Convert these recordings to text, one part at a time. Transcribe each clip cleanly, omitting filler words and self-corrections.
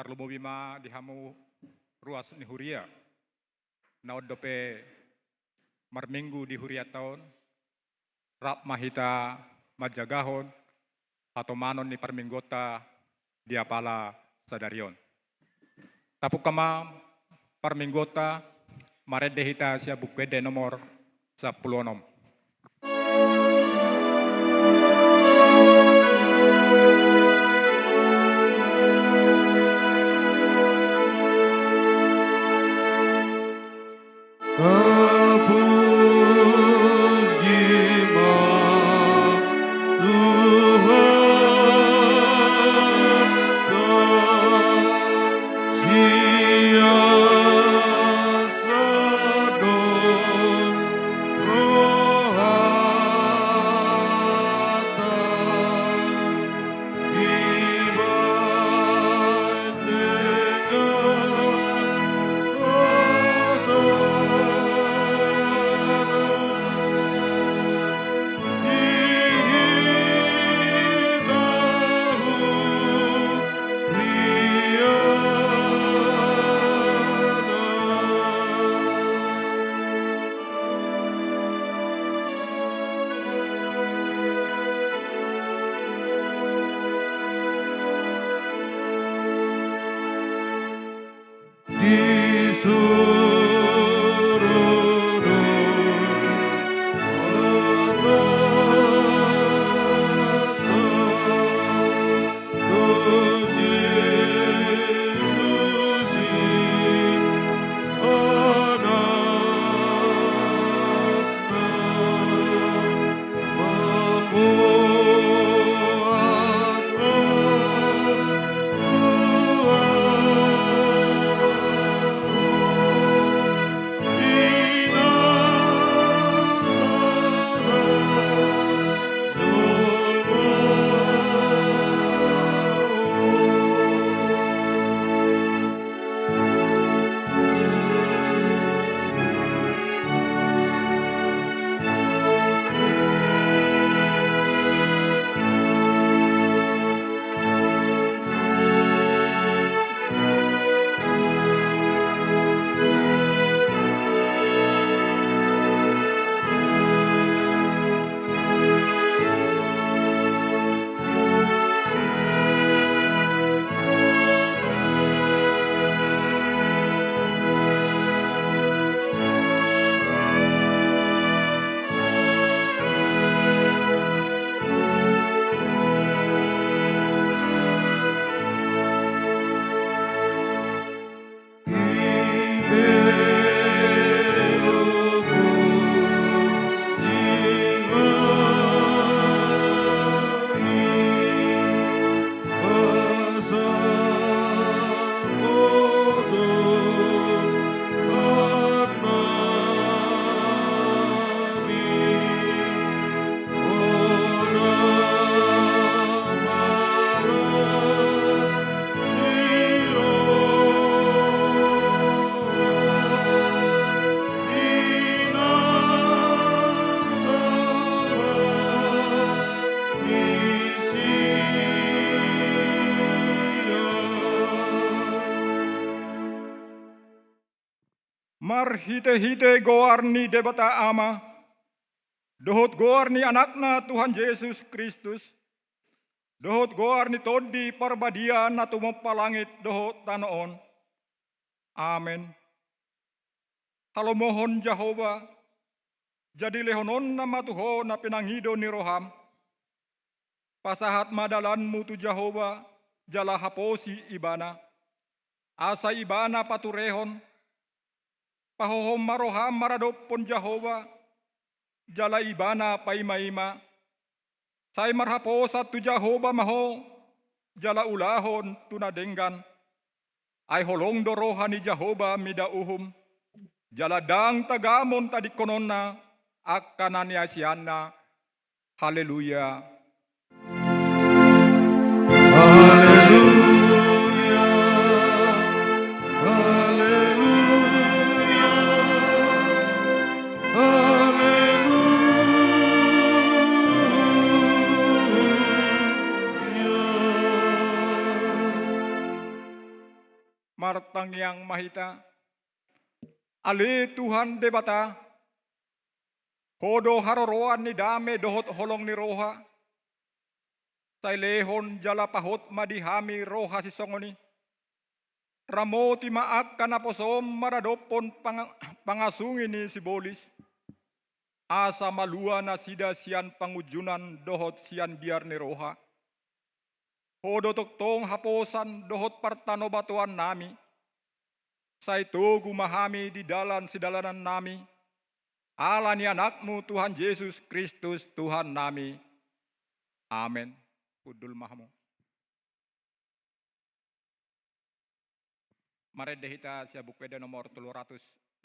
Karlo bima dihamu ruas ni huria. Naod dope marminggu di huria tahun. Rap mahita majagahon atau manon ni parminggota diapala sadarion. Tapuk kama parminggota marede hita siya bukwede nomor 10. Mar hite-hite goarni debata ama, dohot goarni anakna Tuhan Yesus Kristus, dohot goarni todi parbadia na tumapalangit dohot tanoon. Amen. Halo mohon Jehova, jadi lehonon na matuho na pinangido ni roham, pasahat madalanmu tu Jehova, jala haposi ibana, asa ibana paturehon, pahohom maroham maradopon Jehova, jala ibana paimaima, say marhaposat tu Jehova maho, jala ulahon tunadenggan, ay holong dorohan ni Jehova midauhum, jala dang tagamon tadikononna, akkananiasianna, haleluya. martangyang mahita. Ali Tuhan debata, hodo haroroan ni dame dohot holong ni roha. Say lehon jala pahot madihami roha si songoni. Ramo ti maak kanaposom maradopon pangasungin ni si bolis. Asa malua na sida sian pangujunan dohot sian biar ni roha. Hodo toktong haposan dohot partano batuan nami. Say tugu mahami di dalan sidalanan nami. Ala ni anakmu Tuhan Yesus Kristus Tuhan nami. Amen. Kudul mahamu. Mari dehita sia bukpeda nomor 356.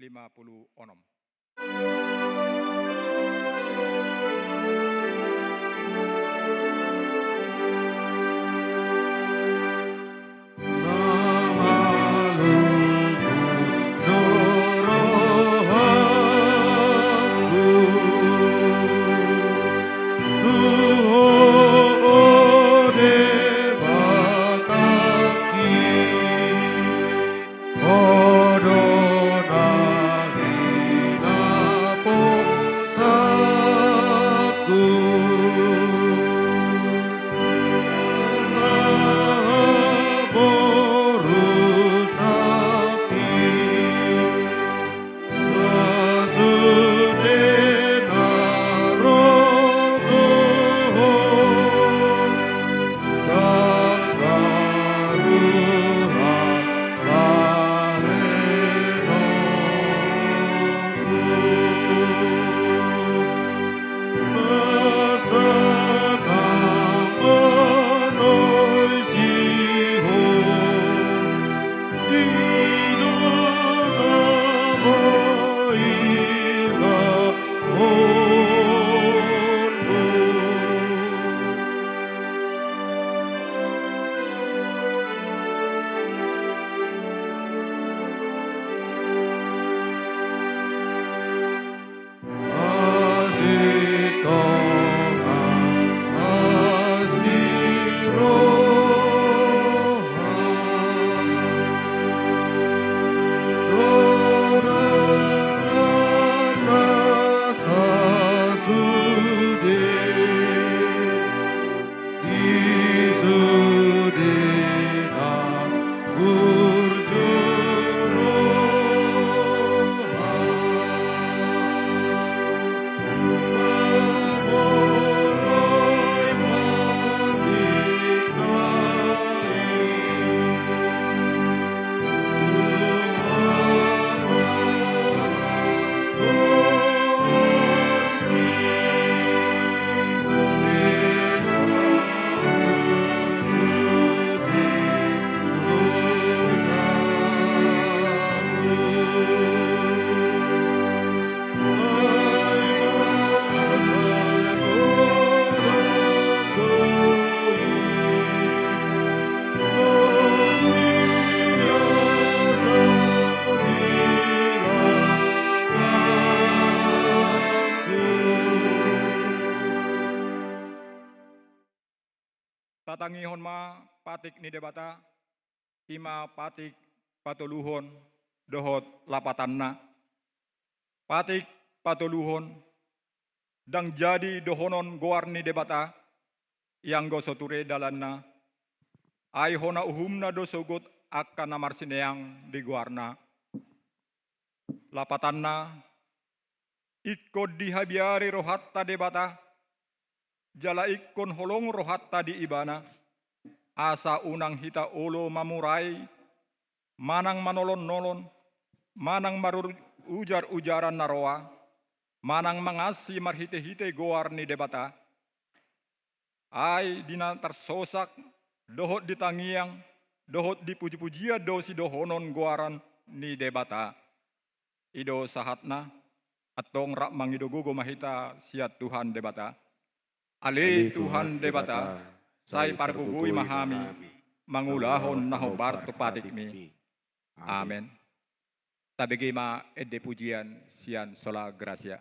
Tatangihon ma patik ni debata, ima patik patuluhon dohot lapatanna. Patik patuluhon, dang jadi dohonon goar ni debata, yang gosoture dalanna, ay hona uhumna dosogot akan namarsineang di goarna. Lapatanna, ikod dihabiari rohatta debata, jala ikon holong rohatta di ibana, asa unang hita ulo mamurai, manang manolon-nolon, manang marur ujar-ujaran naroa, manang mangasi marhite-hite goar ni debata, ay dina tersosak, dohot ditangiang, dohot dipuji-pujia dosi dohonon goaran ni debata. Ido sahatna, atong rak mangidogogo mahita siat Tuhan debata. Ali Tuhan debata, say pargugui mahami, mangulahon nahobar tupatik mi. Amen. Tabigi ma edde pujian sian sola gracia.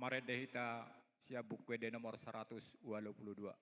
Mare dehita sia buku de nomor 122.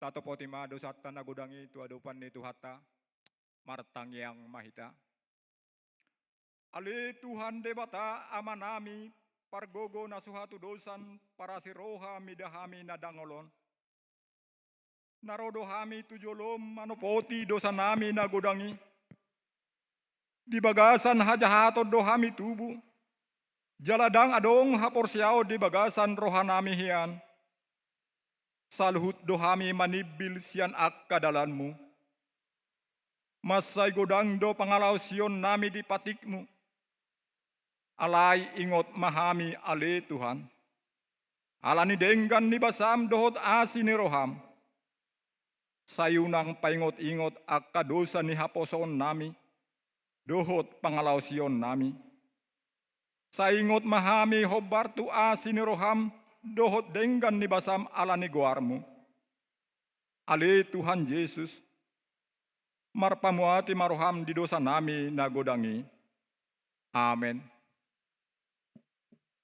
Tato potima dosata nagudangi tu adupan ni Tuhata, martang yang mahita. Ali Tuhan debata amanami, pargogo nasuhatu dosan, para siroha midahami nadangolon. Narodohami tujolom manopoti dosa nami nagudangi. Di bagasan hajahato dohami tubuh. Jaladang adong haporsiao di bagasan rohanami hian. Saluhut dohami manibil sian akka dalanmu. Masai godang do pangalau sion nami di patikmu. Alai ingot mahami ale Tuhan. Alani denggan ni basam dohot asi ni roham. Sayunang paingot-ingot akka dosa ni haposon nami. Dohot pangalau sion nami. Saingot mahami hobartu asi ni roham. Dohot denggan ni basam alani goarmu. Ale Tuhan Yesus. Marpamuati maroham di dosa nami nagodangi. Amen.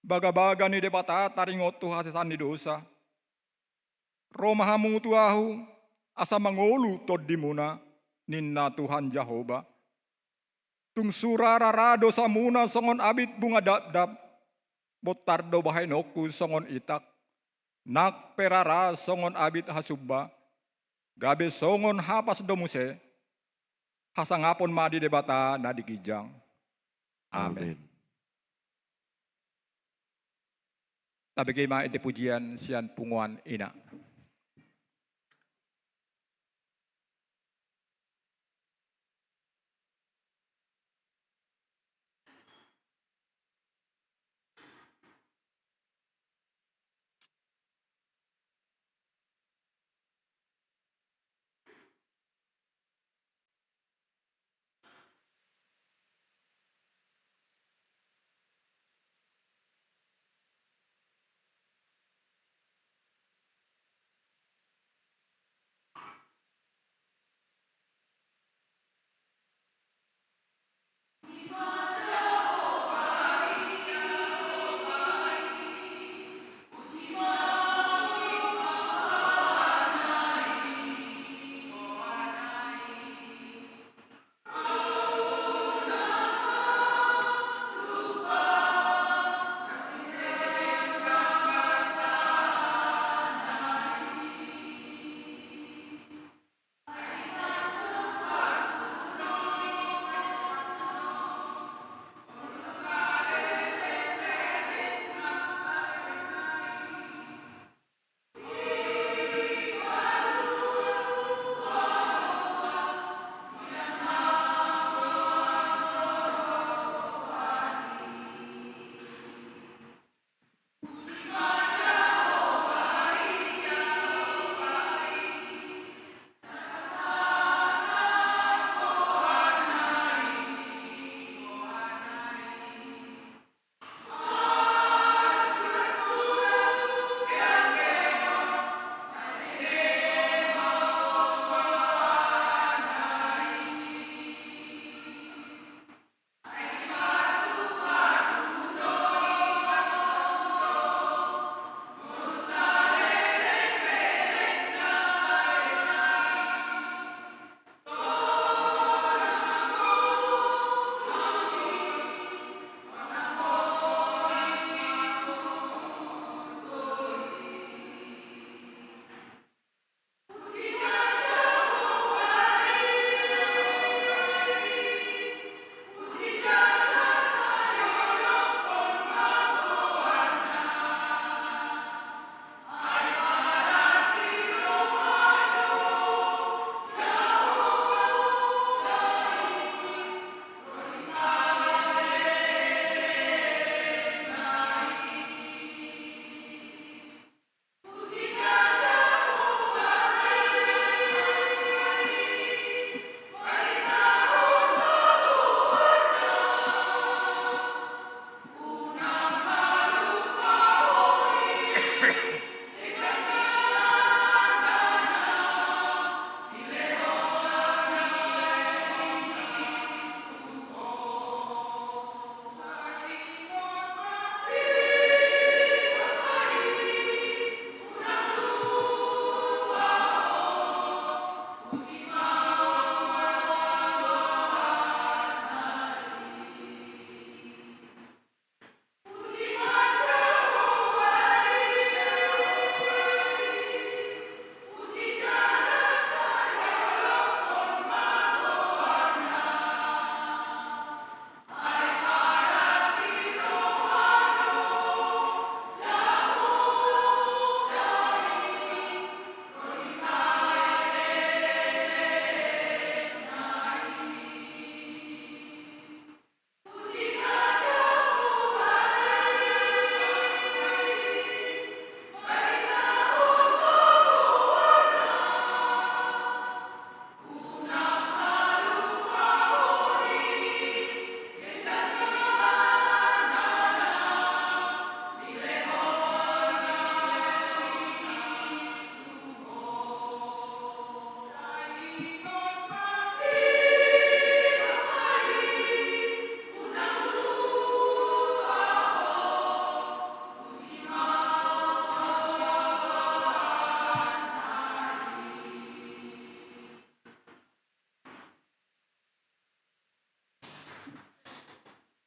Baga-baga ni debata taringot tu hasesan di dosa. Romahamu tuahu asa mangolu tod dimuna ninna Tuhan Jehovah. Tung surara dosa muna songon abit bunga dap-dap. Botardo bahay noku songon itak. Nak perara songon abit hasubba. Gabe songon hapas domuse. Hasangapon madi debata nadikijang. Amen. Tabigay mga iti pujian siyan punguan ina.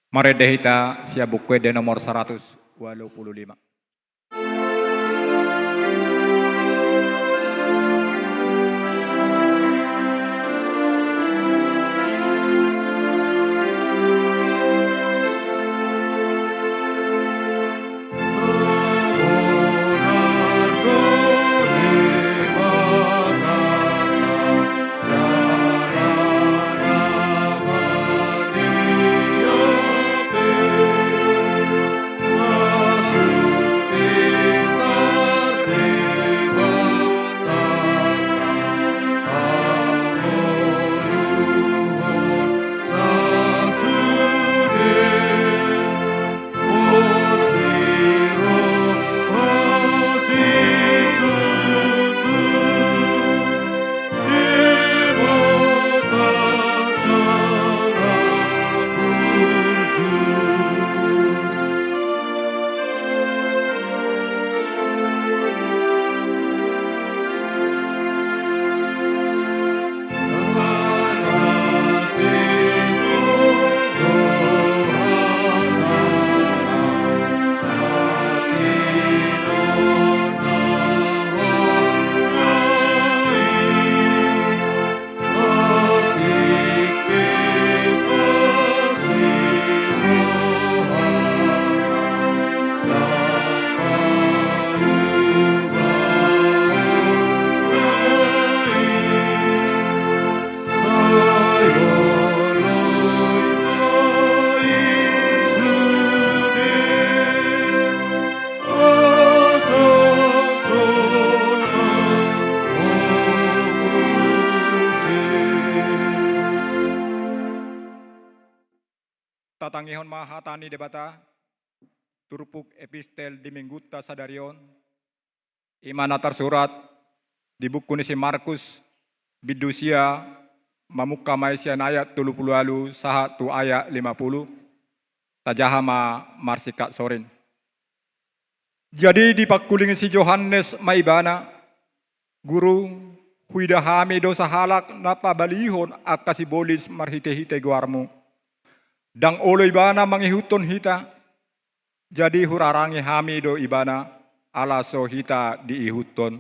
Mari dehita siabuk de nomor 185. Tatangihon mahatani debata, turpuk epistel di mingguta sadarion, imana tersurat di buku nisi Markus, bidusia, mamuka maisian ayat 30 lalu, sahatu ayat 50, tajahama marsika sorin. Jadi di pakuling si Johannes maibana, guru huidahami dosa halak napa balihon akasi bolis marhite-hite guarmu. Dang olo ibana mangihuton hita, jadi hurarangi hami do ibana, alaso hita diihuton.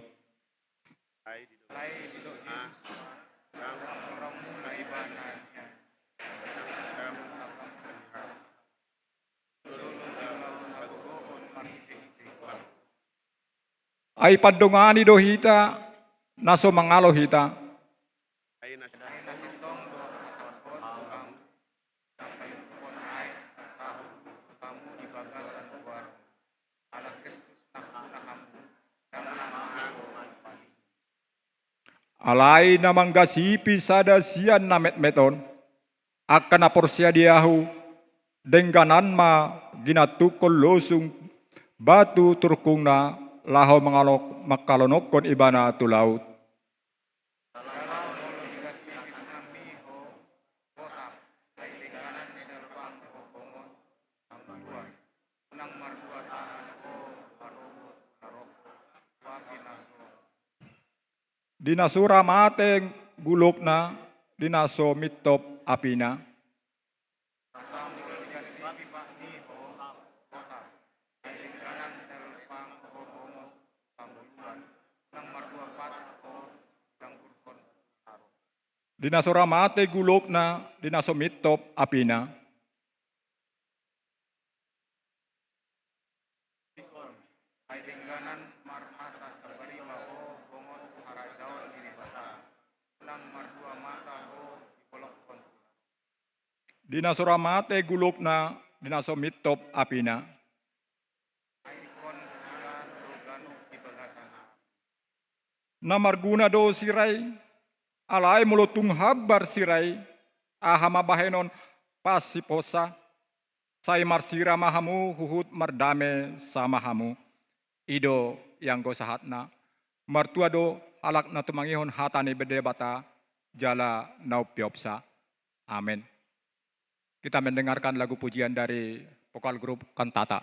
Ay padongani do hita, naso mangalo hita. Alai namang gasipi sada sian namet meton, akan aporsia diahu, dengganan ma ginatukol losung batu turkungna laho mengalok makalonokon ibana tu laut. Dinasura mateng gulokna, dinaso mitop apina. Dinasura mate gulokna, dinaso mitop apina. Dinasura mate gulokna, dinaso mitop apina. Namarguna do siray, alay mulotung habar siray, ahama bahenon pasiposa, say marsira mahamu huhut mardame sama hamu, ido yang go sahatna, martua do alak na tumangihon hatani bedebata, jala naupiopsa. Amin. Kita mendengarkan lagu pujian dari vokal grup Kantata.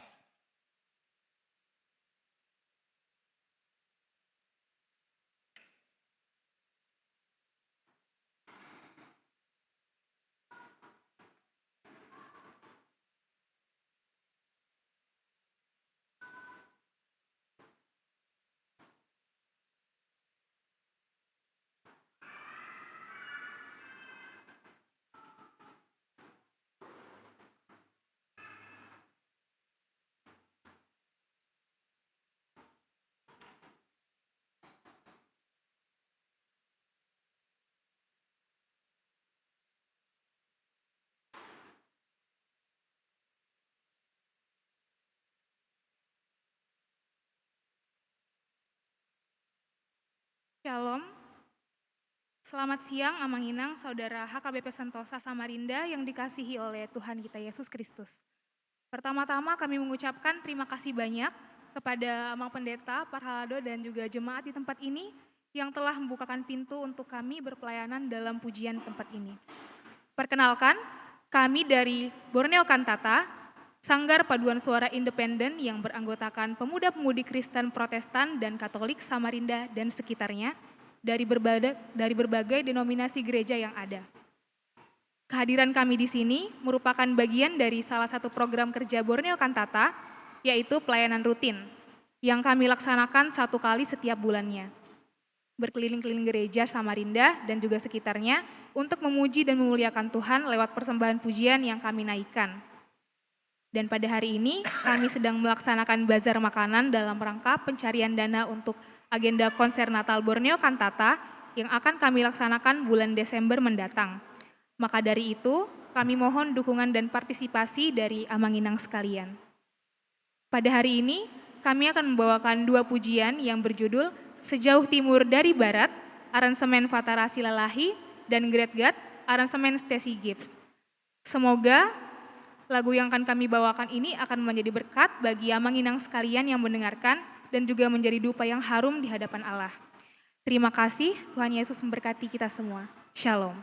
Shalom, selamat siang Amanginang, Saudara HKBP Sentosa Samarinda yang dikasihi oleh Tuhan kita Yesus Kristus. Pertama-tama kami mengucapkan terima kasih banyak kepada Amang Pendeta, Parhalado dan juga jemaat di tempat ini yang telah membukakan pintu untuk kami berpelayanan dalam pujian tempat ini. Perkenalkan, kami dari Borneo Kantata, Sanggar Paduan Suara Independen yang beranggotakan pemuda-pemudi Kristen Protestan dan Katolik Samarinda dan sekitarnya dari berbagai denominasi gereja yang ada. Kehadiran kami di sini merupakan bagian dari salah satu program kerja Borneo Kantata, yaitu pelayanan rutin, yang kami laksanakan 1 kali setiap bulannya. Berkeliling-keliling gereja Samarinda dan juga sekitarnya untuk memuji dan memuliakan Tuhan lewat persembahan pujian yang kami naikkan. Dan pada hari ini kami sedang melaksanakan bazar makanan dalam rangka pencarian dana untuk agenda konser Natal Borneo Kantata yang akan kami laksanakan bulan Desember mendatang. Maka dari itu, kami mohon dukungan dan partisipasi dari Amanginang sekalian. Pada hari ini, kami akan membawakan 2 pujian yang berjudul Sejauh Timur dari Barat, aransemen Fatara Silalahi, dan Great God, aransemen Stacy Gibbs. Semoga lagu yang akan kami bawakan ini akan menjadi berkat bagi Amanginang sekalian yang mendengarkan dan juga menjadi dupa yang harum di hadapan Allah. Terima kasih, Tuhan Yesus memberkati kita semua. Shalom.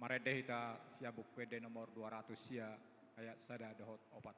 Marede hita sia buk PD nomor 200 sia ayat sada dohot opat.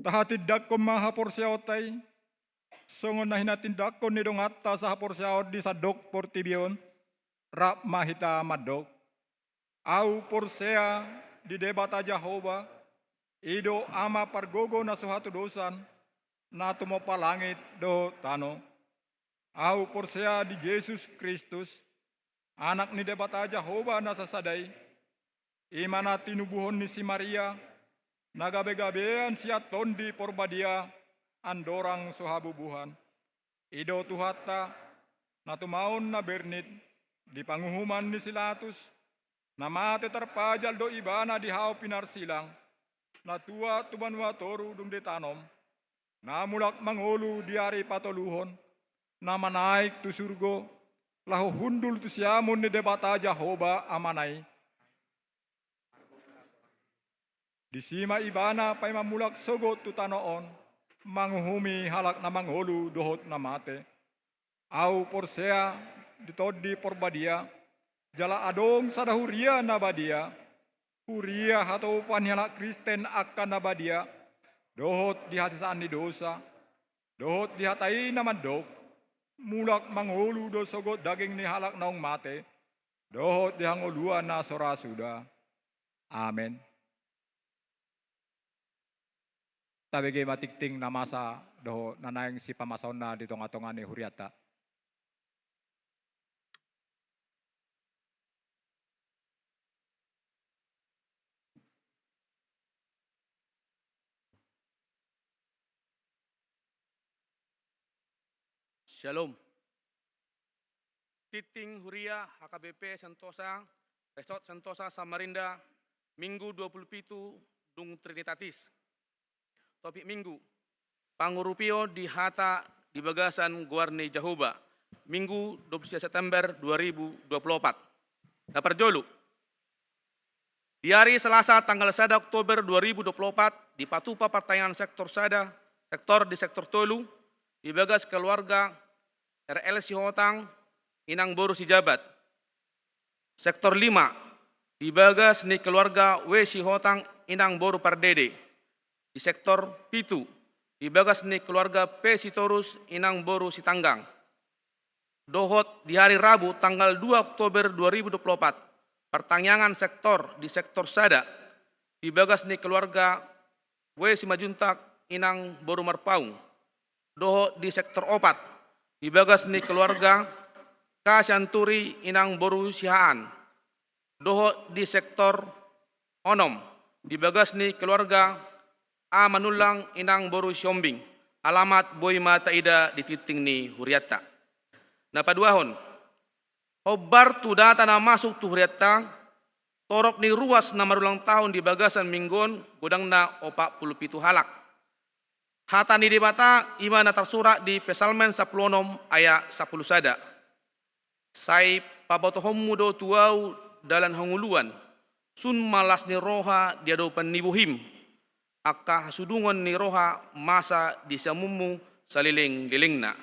Tahatidak ko maha porsiaotay, songon na hinatindak ko nidong atta sa porsiaot di sa dok portibion, rap mahita madok. Au porsea di debata Jehova, ido ama pargogo na suhatu dosan, na tumopalangit do tano. Au porsea di Yesus Kristus, anak ni debata Jehova na sasaday, imana tinubuhon ni si Maria, nagabe-gabean siya tondi porbadia, andorang suhabubuhan. Ido tuhata, natumaon na bernit, di panguhuman ni Silatus, na mate terpajal do ibana di hao pinarsilang, na tua tubanwa toru dung detanom, na mulak mangulu di ari patoluhon, na manaik tu surgo, lahu hundul tu siamun ni debata Jehova amanay. Di sima ibana pay mamulak sogot tu tanoon, manguhumi halak na mangulu dohot na mate. Au porsea ditodi porbadia, jala adong sadahuria na badia, huria hatau panyala Kristen akan na badia, dohot dihasisaan ni dosa, dohot dihatai na mandok, mulak mangulu do sogot daging ni halak naong mate, dohot dihanguluan na sorasuda. Amen. tabege matikting namasa doho nanaing si pamasona di tonga-tongane huriata. Shalom. Titing Huria HKBP Sentosa, Resort Sentosa Samarinda, Minggu 27 Dung Trinitatis. Topik Minggu, Pangurupio di Hata di Bagasan Guarni Jahuba, Minggu 23 September 2024. Daperjolu. Di hari Selasa tanggal 1 Oktober 2024 di Patupa Pertanian Sektor Sada, Sektor Tolu, di Bagas keluarga RL Sihotang, Inang Boru Sijabat. Sektor 5, di Bagas ni keluarga W Sihotang, Inang Boru Pardede. Di sektor 7, di Bagas ni keluarga P Sitorus, Inang Boru Sitanggang. Dohot di hari Rabu tanggal 2 Oktober 2024, pertanyaan sektor di sektor Sada, di Bagas ni keluarga W Simajuntak, Inang Boru Marpaung. Dohot di sektor 4, di Bagas ni keluarga K Syanturi, Inang Boru Sihaan. Dohot di sektor Onom, di Bagas ni keluarga A Manulang, Inang Boru Siombing. Alamat Boy Mata Ida di titing ni Huriata. Napaduahon, obar tu data na masuk tu Huriata, torok ni ruas na marulang tahun di Bagasan Minggon, godang na 47 halak. Hata ni dibata ima na tersurat di Pesalmen 10 ayat 10 sada. Sai pabotohom mudo tuau dalan hanguluan, sun malas ni roha diado penibuhim, akka sudungon ni roha masa di samumu saliling-lilingna.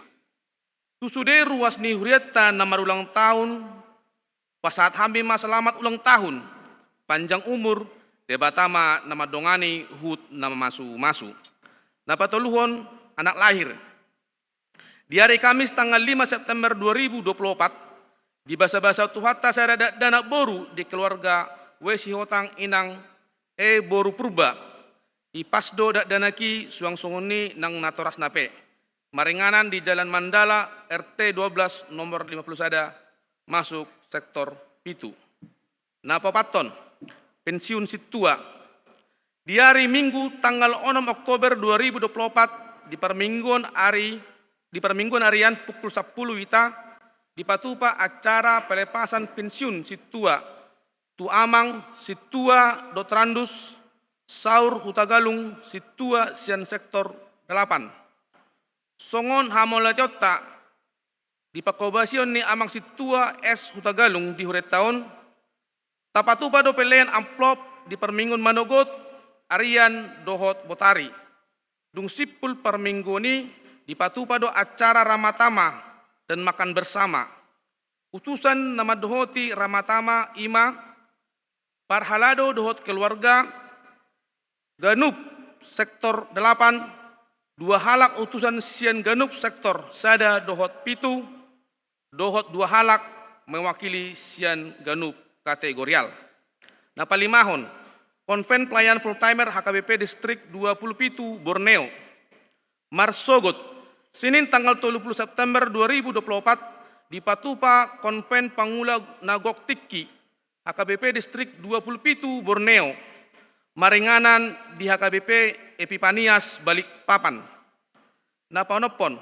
Tusude ruas ni Huriata na marulang tahun, pasat hambi masalamat ulang tahun, panjang umur, debatama nama dongani hut nama masu-masu. Napatuluhon anak lahir. Di hari Kamis tanggal 5 September 2024, di basa-basa Tuhata saya ada dana boru di keluarga Wesi Hotang Inang Boru Purba. Di Pasdo dak danaki suang sunguni nang natoras nape. Maringanan di Jalan Mandala RT 12 nomor 50 sada masuk sektor Pitu. Napa paton pensiun situa. Di hari Minggu tanggal 6 Oktober 2024 di permingguan harian pukul 10 wita di Patupa acara pelepasan pensiun situa tu amang situa Dotrandus Saur Hutagalung situa sian sektor 8. Songon hamolatota di pakobasion ni amang situa S Hutagalung di huret tahun tapatupa do pelean amplop di permingguan Manogot Arian Dohot Botari. Dung sipul per minggu ini dipatupado acara ramatama dan makan bersama. Utusan nama dohoti ramatama ima parhalado dohot keluarga Ganup sektor 8, 2 halak utusan sian Ganup sektor Sada dohot Pitu, dohot 2 halak mewakili sian Ganup kategorial. Napalimahon Konven Pelayan Full Timer HKBP Distrik 27 Borneo. Marsogot, Senin tanggal 30 September 2024 di Patupa Konven Pangula Nagok Tiki HKBP Distrik 27 Borneo. Maringanan di HKBP Epipanias Balikpapan. Napanopon,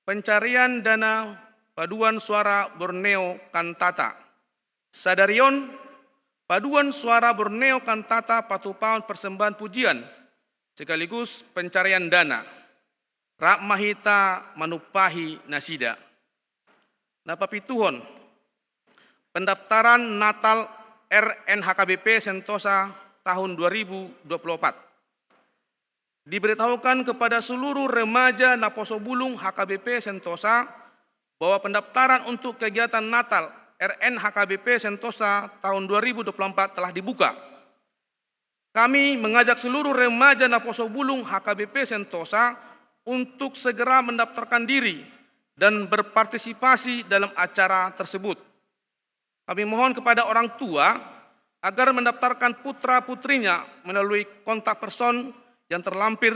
pencarian dana paduan suara Borneo Kantata. Sadarion, paduan suara Borneo Kantata Patupaon persembahan pujian sekaligus pencarian dana. Rak mahita manupahi nasida. Napapituhon pendaftaran Natal RNHKBP Sentosa tahun 2024. Diberitahukan kepada seluruh remaja Naposobulung HKBP Sentosa bahwa pendaftaran untuk kegiatan Natal RNHKBP Sentosa tahun 2024 telah dibuka. Kami mengajak seluruh remaja Naposobulung HKBP Sentosa untuk segera mendaftarkan diri dan berpartisipasi dalam acara tersebut. Kami mohon kepada orang tua agar mendaftarkan putra-putrinya melalui kontak person yang terlampir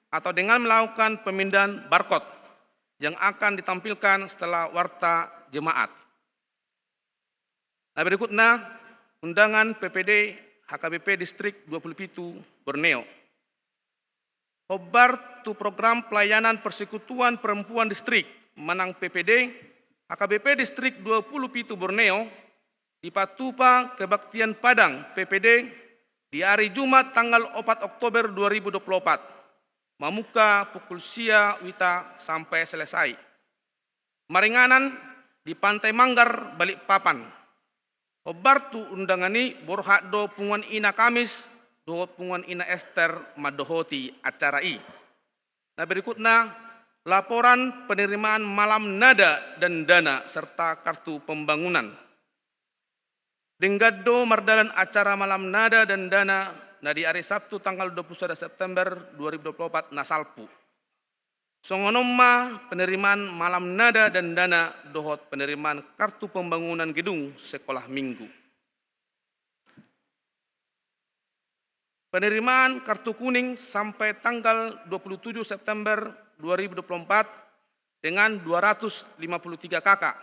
atau dengan melakukan pemindahan barcode yang akan ditampilkan setelah warta jemaat. Nah, berikutnya undangan PPD HKBP Distrik 27 Borneo. Hobar tu program pelayanan persekutuan perempuan distrik Manang PPD HKBP Distrik 27 Borneo di Patupa Kebaktian Padang PPD di hari Jumat tanggal 4 Oktober 2024. Mamuka pukul sia wita sampai selesai. Maringanan di Pantai Manggar, Balikpapan. Hobar tu undangani borhak do punguan ina Kamis, do punguan ina Esther madohoti acara i. Nah, berikutnya laporan penerimaan malam nada dan dana serta kartu pembangunan. Denggado mardalan acara malam nada dan dana nah di hari Sabtu tanggal 21 September 2024 nasalpu. Songonomma penerimaan malam nada dan dana dohot penerimaan kartu pembangunan gedung sekolah minggu. Penerimaan kartu kuning sampai tanggal 27 September 2024 dengan 253 kakak.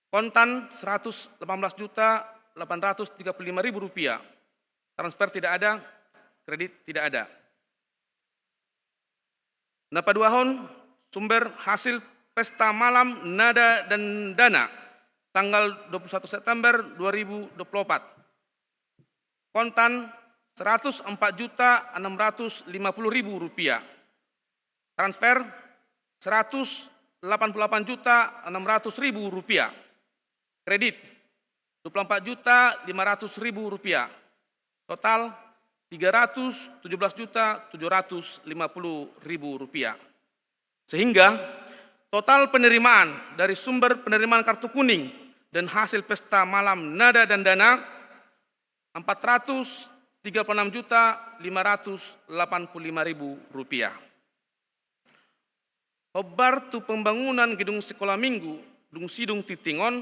Kontan 118.835.000 rupiah. Transfer tidak ada, kredit tidak ada. Nah, paduahon sumber hasil pesta malam nada dan dana tanggal 21 September 2024. Kontan 104.650.000 rupiah. Transfer 188.600.000 rupiah. Kredit 24.500.000 rupiah. Total 317.750.000 rupiah. Sehingga total penerimaan dari sumber penerimaan kartu kuning dan hasil pesta malam nada dan dana 436.585.000 rupiah. Hobar tu pembangunan gedung sekolah minggu dung sidung titingon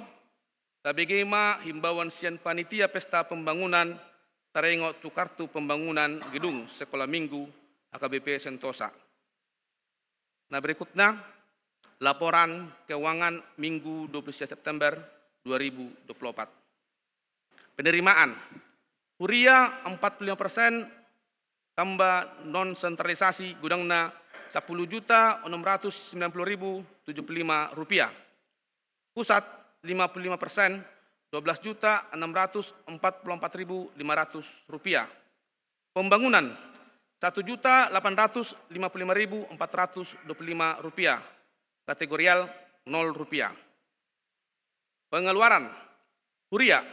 tabegema himbauan sian panitia pesta pembangunan tarengok tu kartu pembangunan gedung sekolah minggu HKBP Sentosa. Nah, berikutnya laporan keuangan minggu 20 September 2024. Penerimaan Huria 45% tambah non sentralisasi gudangna 10.690.075 rupiah. Pusat 55% 12.644.500 rupiah. Pembangunan 1.855.425 rupiah. Kategorial 0 rupiah. Pengeluaran Huria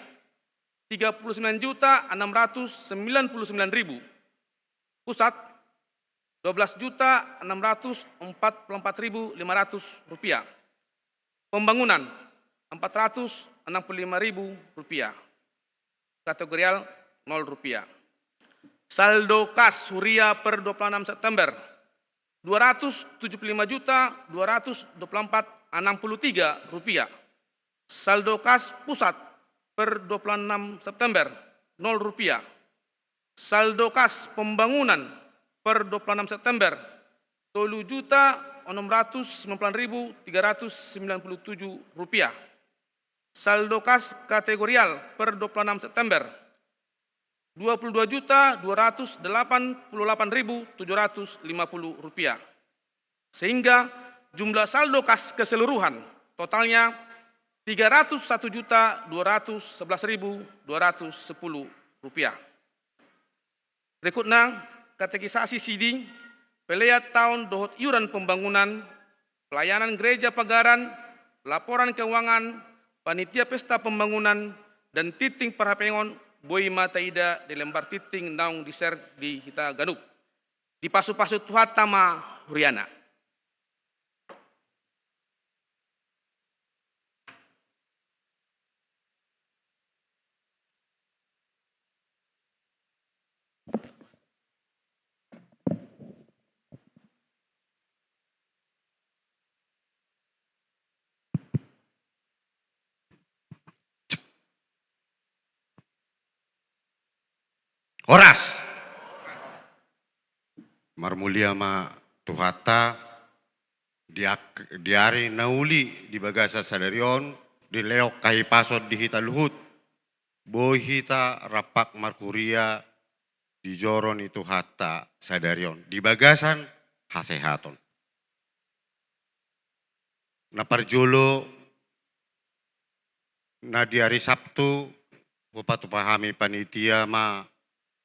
39.699.000. Pusat 12.644.500 rupiah. Pembangunan 465.000 rupiah. Kategorial 0 rupiah. Saldo kas Huria per 26 September 275.224.63 rupiah. Saldo kas pusat per 26 September 0 rupiah. Saldo kas pembangunan per 26 September 7.699.397 rupiah. Saldo kas kategorial per 26 September 22.288.750 rupiah. Sehingga jumlah saldo kas keseluruhan totalnya 301.211.210 rupiah. Berikutnya kategorisasi CD pelihat tahun dohot iuran pembangunan, pelayanan gereja pagaran, laporan keuangan, panitia pesta pembangunan, dan titing perhapengon boi mata ida di lembar titing naung di ser di hita ganup. Di pasu-pasu tuhat tama Huriana. Horas. marmulia ma tuhata diari nauli di bagasa sadarion di leok kahi pasod di hita luhut boy hita rapak markuria di joron itu hatta sadarion di bagasan hasehaton na parjolo na di hari Sabtu upatu pahami panitia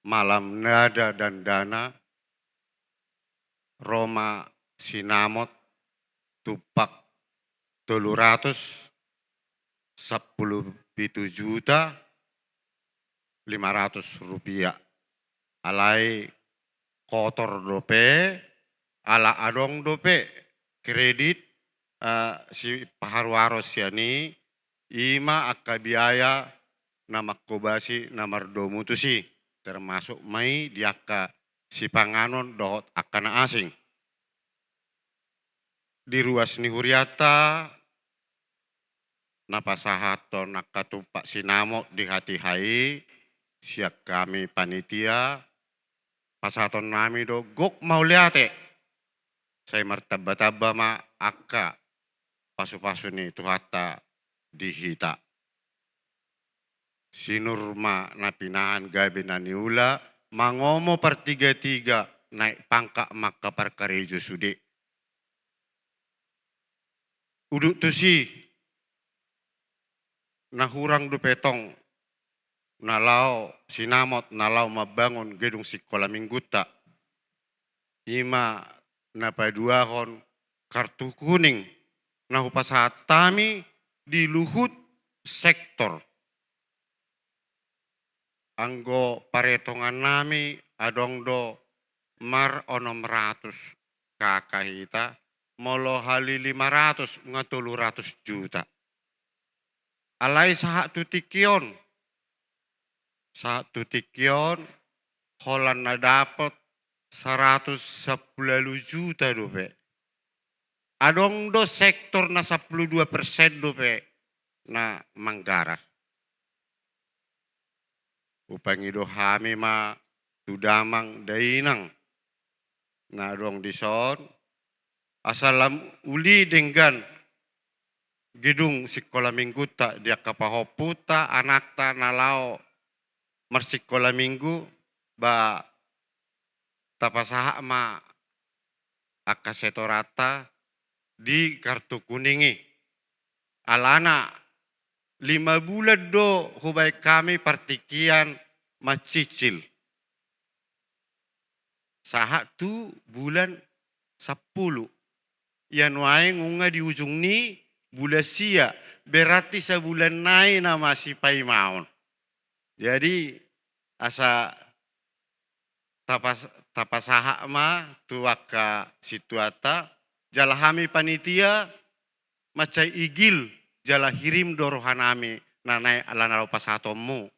malam nada dan dana Roma sinamot tupak 317.500 rupiah. Alai kotor dope, ala adong dope kredit si paharwaros yani ima akka biaya namakkobasi namardomu tu si termasuk mai diakka si panganon dohot akkana asing. Di ruas ni huriata napasahaton nakatupak sinamok di hati hai siap kami panitia pasahaton nami do gok mau liate saya martaba-taba ma akka pasu-pasu ni tuhata di hita sinurma napinahan gabi naniula mangomo per tiga naik pangka maka perkarejo sude uduk tu si nahurang du petong nalau sinamot nalau mabangun gedung sekolah mingguta ima napaduahon kartu kuning nahupasatami di luhut sektor anggo paretongan nami adong do mar onom ratus kakahita molo hali 500 nga 300 juta alai sahak tutikion holan na dapat 110 juta dope adong do sektor na 12% dope na manggaras upangido hami ma tudamang dainang na dong dison asalam uli denggan gedung sekolah minggu tak dia kapahoputa anakta nalau marsikolah minggu ba tapasaha ma akasetorata di kartu kuningi alana 5 bulan do hubai kami partikian macicil saha tu bulan 10 Yanuai ngunga di ujung ni bulan sia berarti sebulan naik nama si paimaon jadi asa tapasaha ma tuaka situata jalahami panitia macai igil jala hirim dorohanami nanai alana pasatomu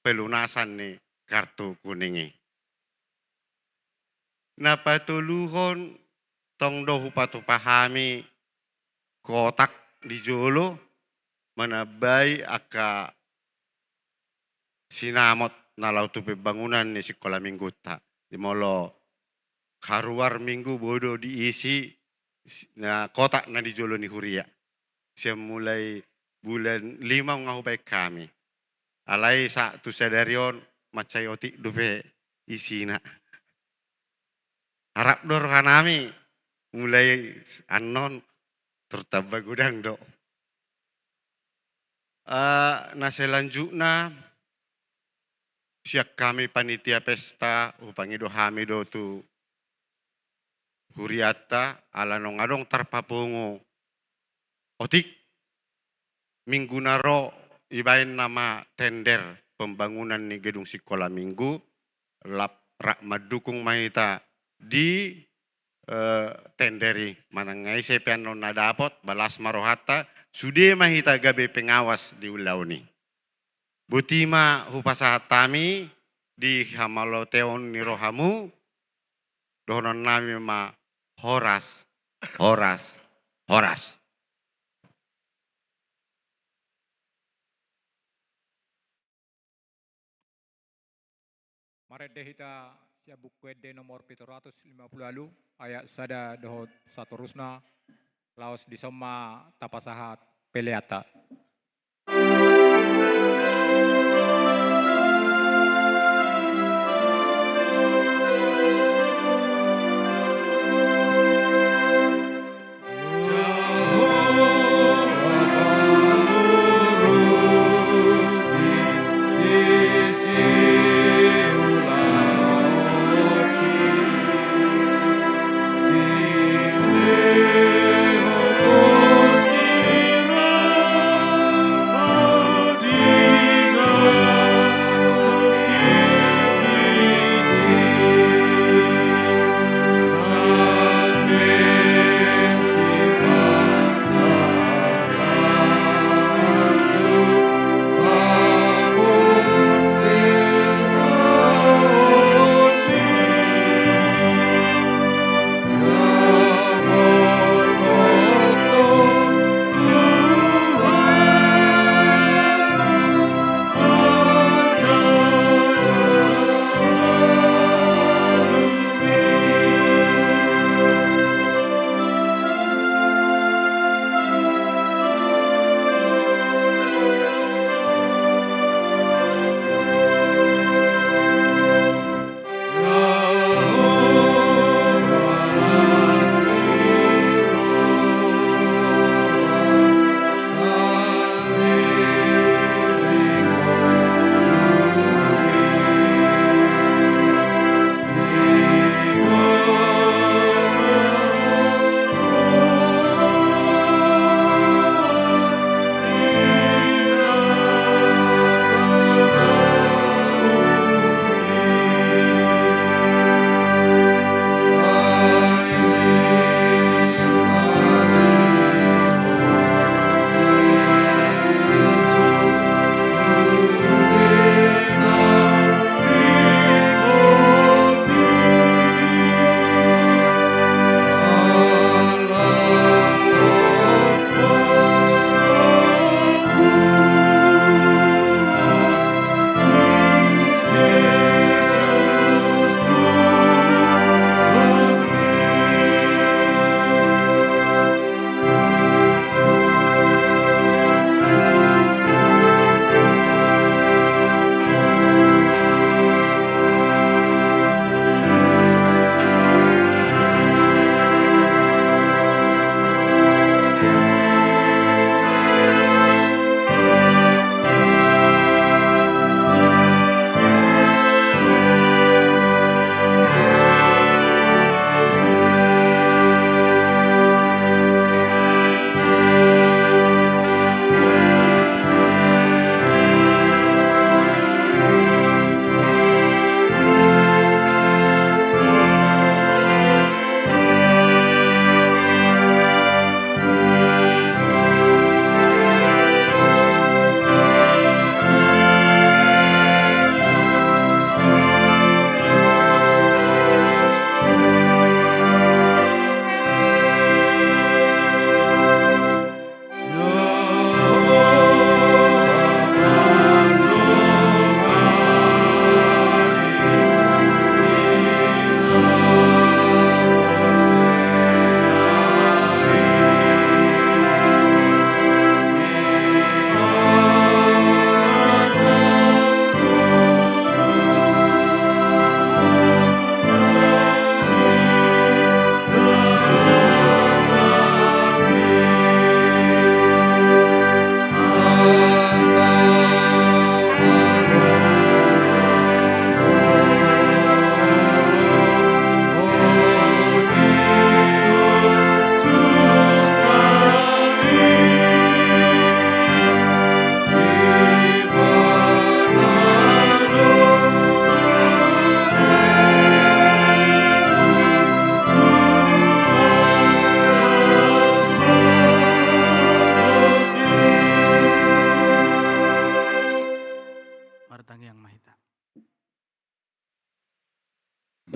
pelunasan nih kartu kuningi napatuluhon tong do hupatu pahami kotak di jolo manabai aka sinamot nalau tu bangunan ni sekolah minggu ta di molo karuar minggu bodo diisi na kotak na di jolo ni huria siam mulai bulan 5 ngahubai kami alai sa tu sadarion macai otik dupe isina harap dor kanami mulai anon tertambah gudang do na selanjutnya siap kami panitia pesta upangido hamido tu huriata ala nong adong tarpapungu otik minggu naro ibain nama tender pembangunan ni gedung sekolah minggu lap rak madukung mahita di tenderi manangai sepian non nadapot balas marohata sude mahita gabe pengawas di ulau ni butima hupasahatami di hamaloteon ni rohamu donon nami ma horas Mare dehita sia buku de nomor 750 ayat sada dohot satorusna laos disoma tapasahat peleata.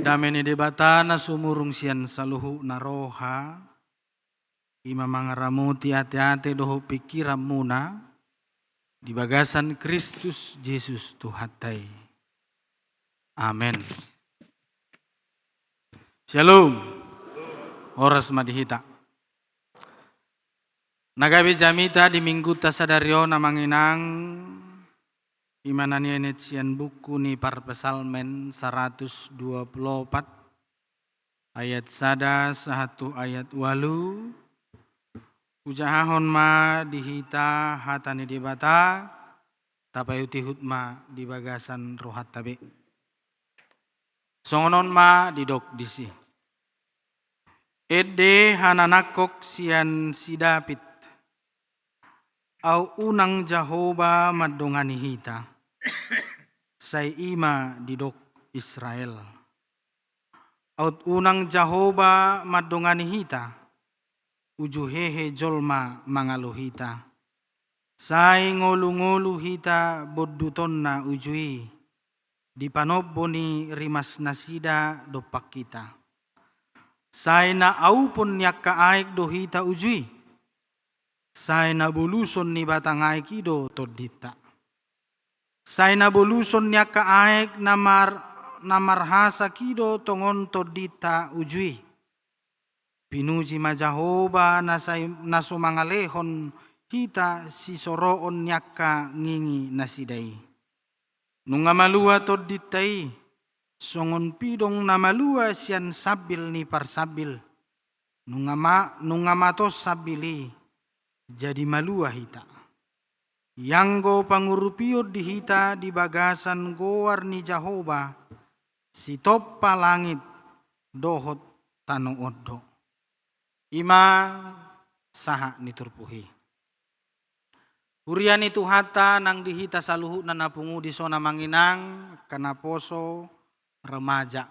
Dameni debatana sumurung sian saluhu naroha ima mangaramuti ate-ate doho pikiran muna di bagasan Kristus Yesus Tuhatai. Amin. Shalom. Oras madihita. Nagabi jamita di minggu tasadario na manginang imanani enetian buku ni Parpesalmen 124 ayat sada satu ayat walu ujahahon ma dihita hatani dibata tapayuti hutma di bagasan rohat tabe songonon ma didok disi ede hananakok sian sidapit au unang Jahoba madongani hita say ima didok Israel aut unang Jahoba madongani hita ujuhehe jolma mangaluhita say ngolu-ngolu hita boduton na ujui dipanoboni rimas nasida dopak kita say na aupon niyak kaaik dohita ujui say nabuluson ni batang aik ido todita. Say nabuluson niya kaaik namarhasa kido tongon todita ujui. Pinuji majahoba na sumangalehon hita si soroon niya ka ngingi nasiday. Nunga malua toditai songon pidong na malua siyan sabil ni parsabil. Nunga matos sabili. Jadi malua hita. Yanggo pangurupio di hita di bagasan goar ni Jahoba. Si topa langit dohot tano odo. Ima saha niturpuhi. Urian itu hata nang dihita saluhu na napungu di sona manginang kanaposo remaja.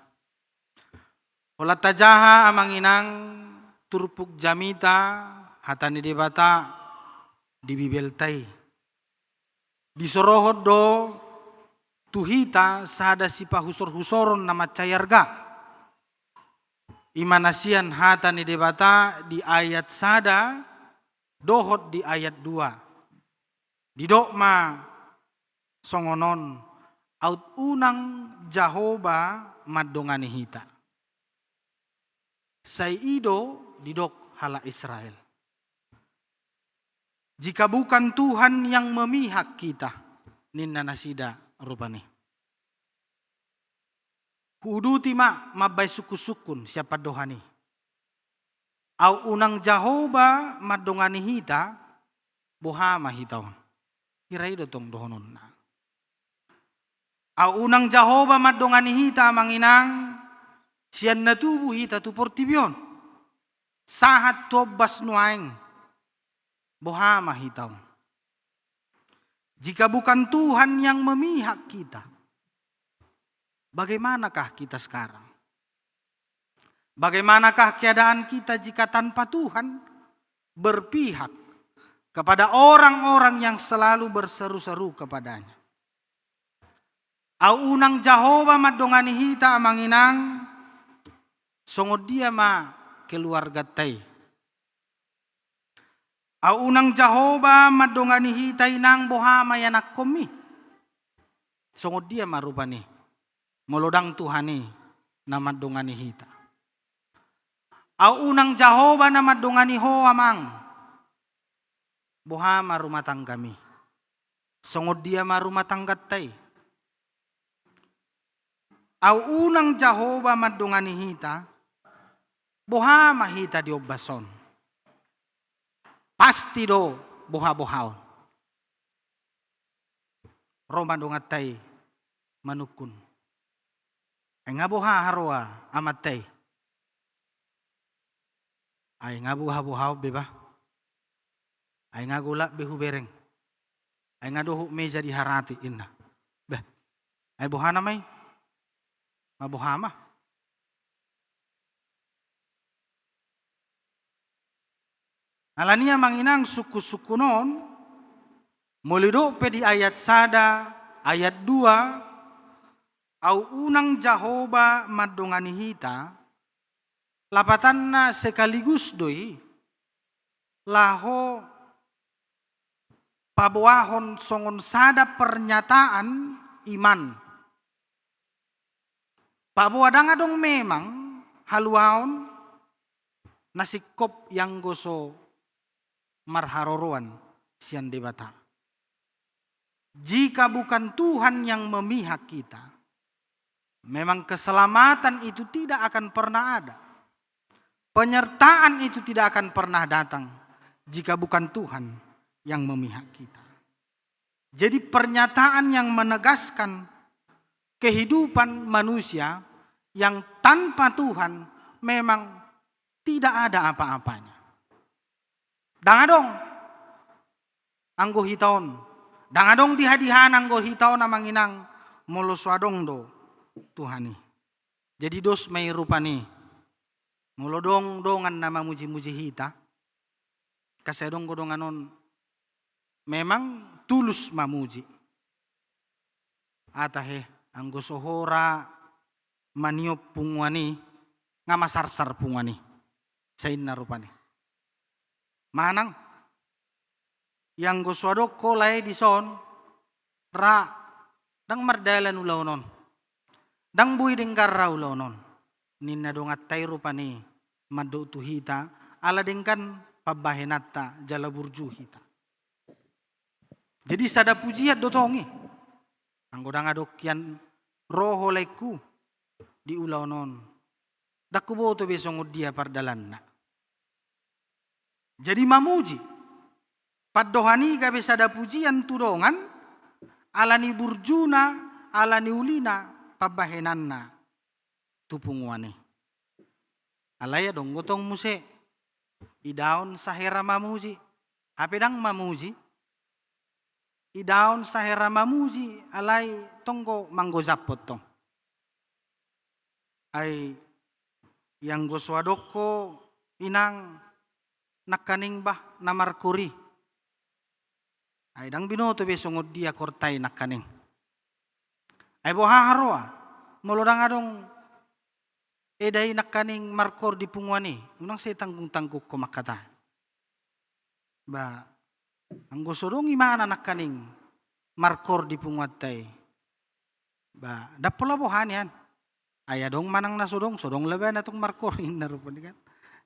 Olat tajaha amanginang turpuk jamita hatani debata di bibeltai. Di sorohod do tuhita sada si pahusor-husoron nama cayarga. Imanasian hatani debata di ayat sada dohot di ayat 2. Di dokma songonon aut unang Jahoba madongani hita. Say ido didok hala Israel. Jika bukan Tuhan yang memihak kita, ninna nasida rupani. Huduti mabay sukusukun siapa dohani. Au unang Jahoba madongani hita, bohama hitaw. Hiray dotong dohonon na. Au unang Jahoba madongani hita manginang, siyan natubu hita tu portibyon. Sahat tobas nuaing. Bohama hitaw. Jika bukan Tuhan yang memihak kita, bagaimanakah kita sekarang? Bagaimanakah keadaan kita jika tanpa Tuhan berpihak kepada orang-orang yang selalu berseru-seru kepadanya? Au unang Jahoba madongani hita amanginang, songod dia ma keluarga tay. Au unang Jahoba madongani hitay nang bohama yanak komi. Songod dia marupani. Molodang Tuhani na madongani hita. Au unang Jahoba na madongani ho amang. Bohama rumatang kami. Songod dia marumatang gatay. Au unang Jahoba madongani hita. Bohama hita di obason. Pasti do boha-bohaon. Roma dongatay manukun. Ay nga boha harwa amatay. Ay nga boha-bohaw beba. Ay nga gula behu bereng. Ay nga dohu meja di harati inna. Beh. Ay boha na may. Mabohama. Alania manginang suku-sukunon mulido pe di ayat sada ayat 2 au unang Jahoba madongani hita lapatan na sekaligus doi laho pabuahon songon sada pernyataan iman. Pabuadang adong memang haluaon nasikop yang goso marharoroan sian debata. Jika bukan Tuhan yang memihak kita, memang keselamatan itu tidak akan pernah ada. Penyertaan itu tidak akan pernah datang jika bukan Tuhan yang memihak kita. Jadi pernyataan yang menegaskan kehidupan manusia yang tanpa Tuhan memang tidak ada apa-apanya. Dangadong anggo hitaon, dangadong dihadihan anggo hitaon amanginang moloswadong do Tuhani. Jadi dos may rupani mulodong dongan nama muji-muji hita. Kasedong godonganon memang tulus mamuji. Atahe anggo sohora maniop pungwani ngamasarsar pungwani. Sain na rupani. Manang yang goswadok ko lay dison ra dang mardalan ulaunon. Dang buy denggarra ulaunon. Ninna dongat tay rupani maddo tuhita ala dengkan pabahenata jala burju hita. Jadi sada pujiat dotongi. Anggodang adokyan roho leku di ulaunon. Dakubo to besong dia pardalanna. Jadi mamuji. Paddohani gabe sada pujian tudongan alani burjuna alani ulina pabahenanna tupungwane. Alaya dong gotong muse. Idaon sahera mamuji. Apedang mamuji. Idaon sahera mamuji alay tonggo manggo zapot tong. Ay yang goswadoko inang nakaning bah namarkuri. Ay dang binoto besongod dia kortay nakaning. Ay bohaharoa molodang adong eday nakaning markor di pungwani. Unang say tanggung-tangguk ko makata. Ba ang gosodong imana nakaning markor di pungwatay. Ba dapola bohan yan. Aya dong manang nasodong, sodong lebih na itong markorin na rupan kan.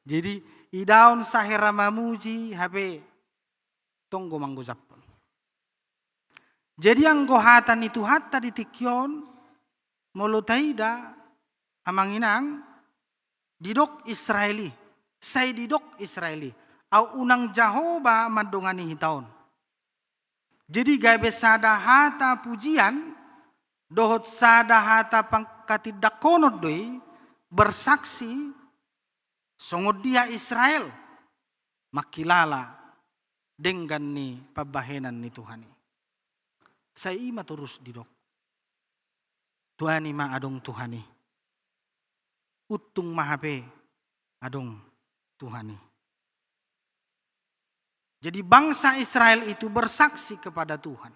Jadi idaon sahera mamuji habe tonggo mangguzapon. Jadi ang gohatan itu hatta ditikyon molutaida amanginang didok Israeli. Say didok Israeli. Au unang Jahoba madongani hitaon. Jadi gabe sada hata pujian dohot sada hata pangkatidakonod doy bersaksi songod dia Israel makilala dengan ni pabahenan ni Tuhan. Sa ima terus didok. Tuhan ma adong Tuhani. Utung mahape adong Tuhani. Jadi bangsa Israel itu bersaksi kepada Tuhan.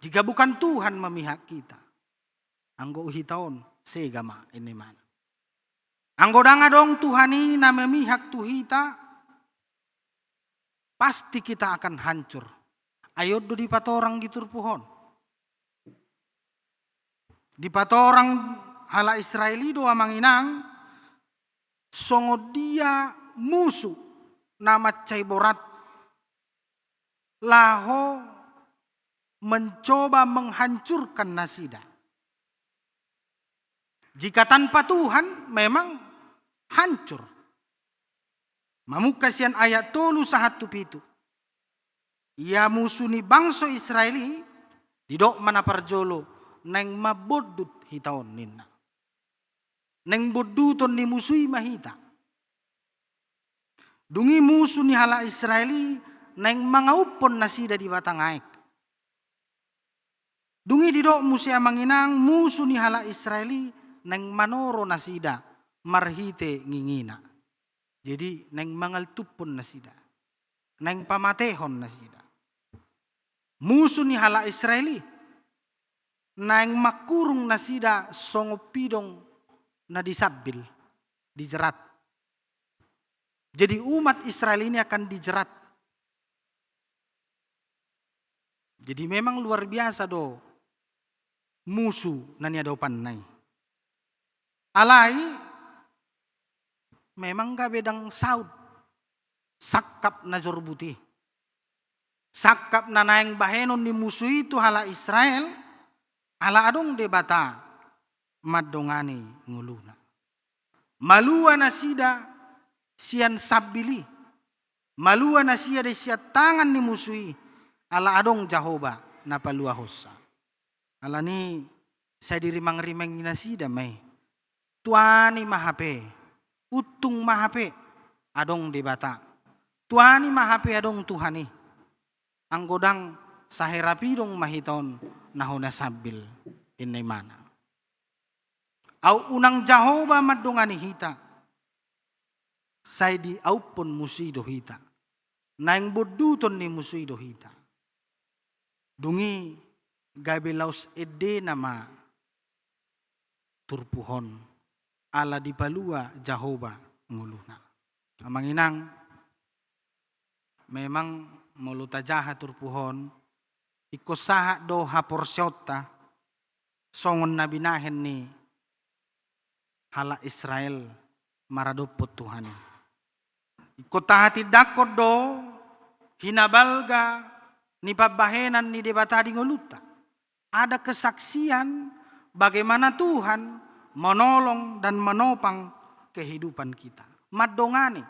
Jika bukan Tuhan memihak kita, anggo uhitaon segama ini mana. Anggo dangadong Tuhani na memihak tuhita, pasti kita akan hancur. Ayod do di patorang gitur pohon. Di patorang hala Israeli do amanginang songod dia musuh nama Caiborat laho mencoba menghancurkan Nasida. Jika tanpa Tuhan memang hancur. Mamukasian ayat tolu sahatu pitu. Ia musuh ni bangsa Israeli didok mana parjolo neng mabodut hitaon ninna. Neng boduton ni musuhi mahita. Dungi musuh ni hala Israeli neng mangaupon Nasida di batang aik. Dungi didok musia manginang musuh ni hala Israeli neng manoro Nasida marhite ngingina. Jadi neng mangaltupon Nasida. Neng pamatehon Nasida. Musuh ni hala Israeli neng makurung Nasida songopidong na disabil, dijerat. Jadi umat Israel ini akan dijerat. Jadi memang luar biasa do musuh nanya do panai. Alai memang ga bedang saud. Sakap na jorbuti. Sakap na naeng bahenon ni musuh itu hala Israel. Ala adong debata madongani nguluna. Malua na sida sian sabili. Malua na siya de siya tangan ni musuhi. Ala adong Jahoba na palua hosa. Ala ni saya dirimang-rimang na sida may. Tuani mahape. Utung mahape. Adong debata. Tuani mahape adong Tuhani. Ang godang saherapidong mahiton nahona sabil inay mana. Au unang Jahoba madongani hita. Say di au pun musido hita. Naing boduton ni musido hita. Dungi gabilaus ede nama turpuhon ala di palua Jahoba nguluna. Amanginang memang mulutajaha turpuhon ikosaha do haporsyota songon nabinahen ni hala Israel maradopot Tuhan. Ikotahati dakod do hinabalga ni pabahenan ni debatadi ngoluta. Ada kesaksian bagaimana Tuhan menolong dan menopang kehidupan kita. Madongani.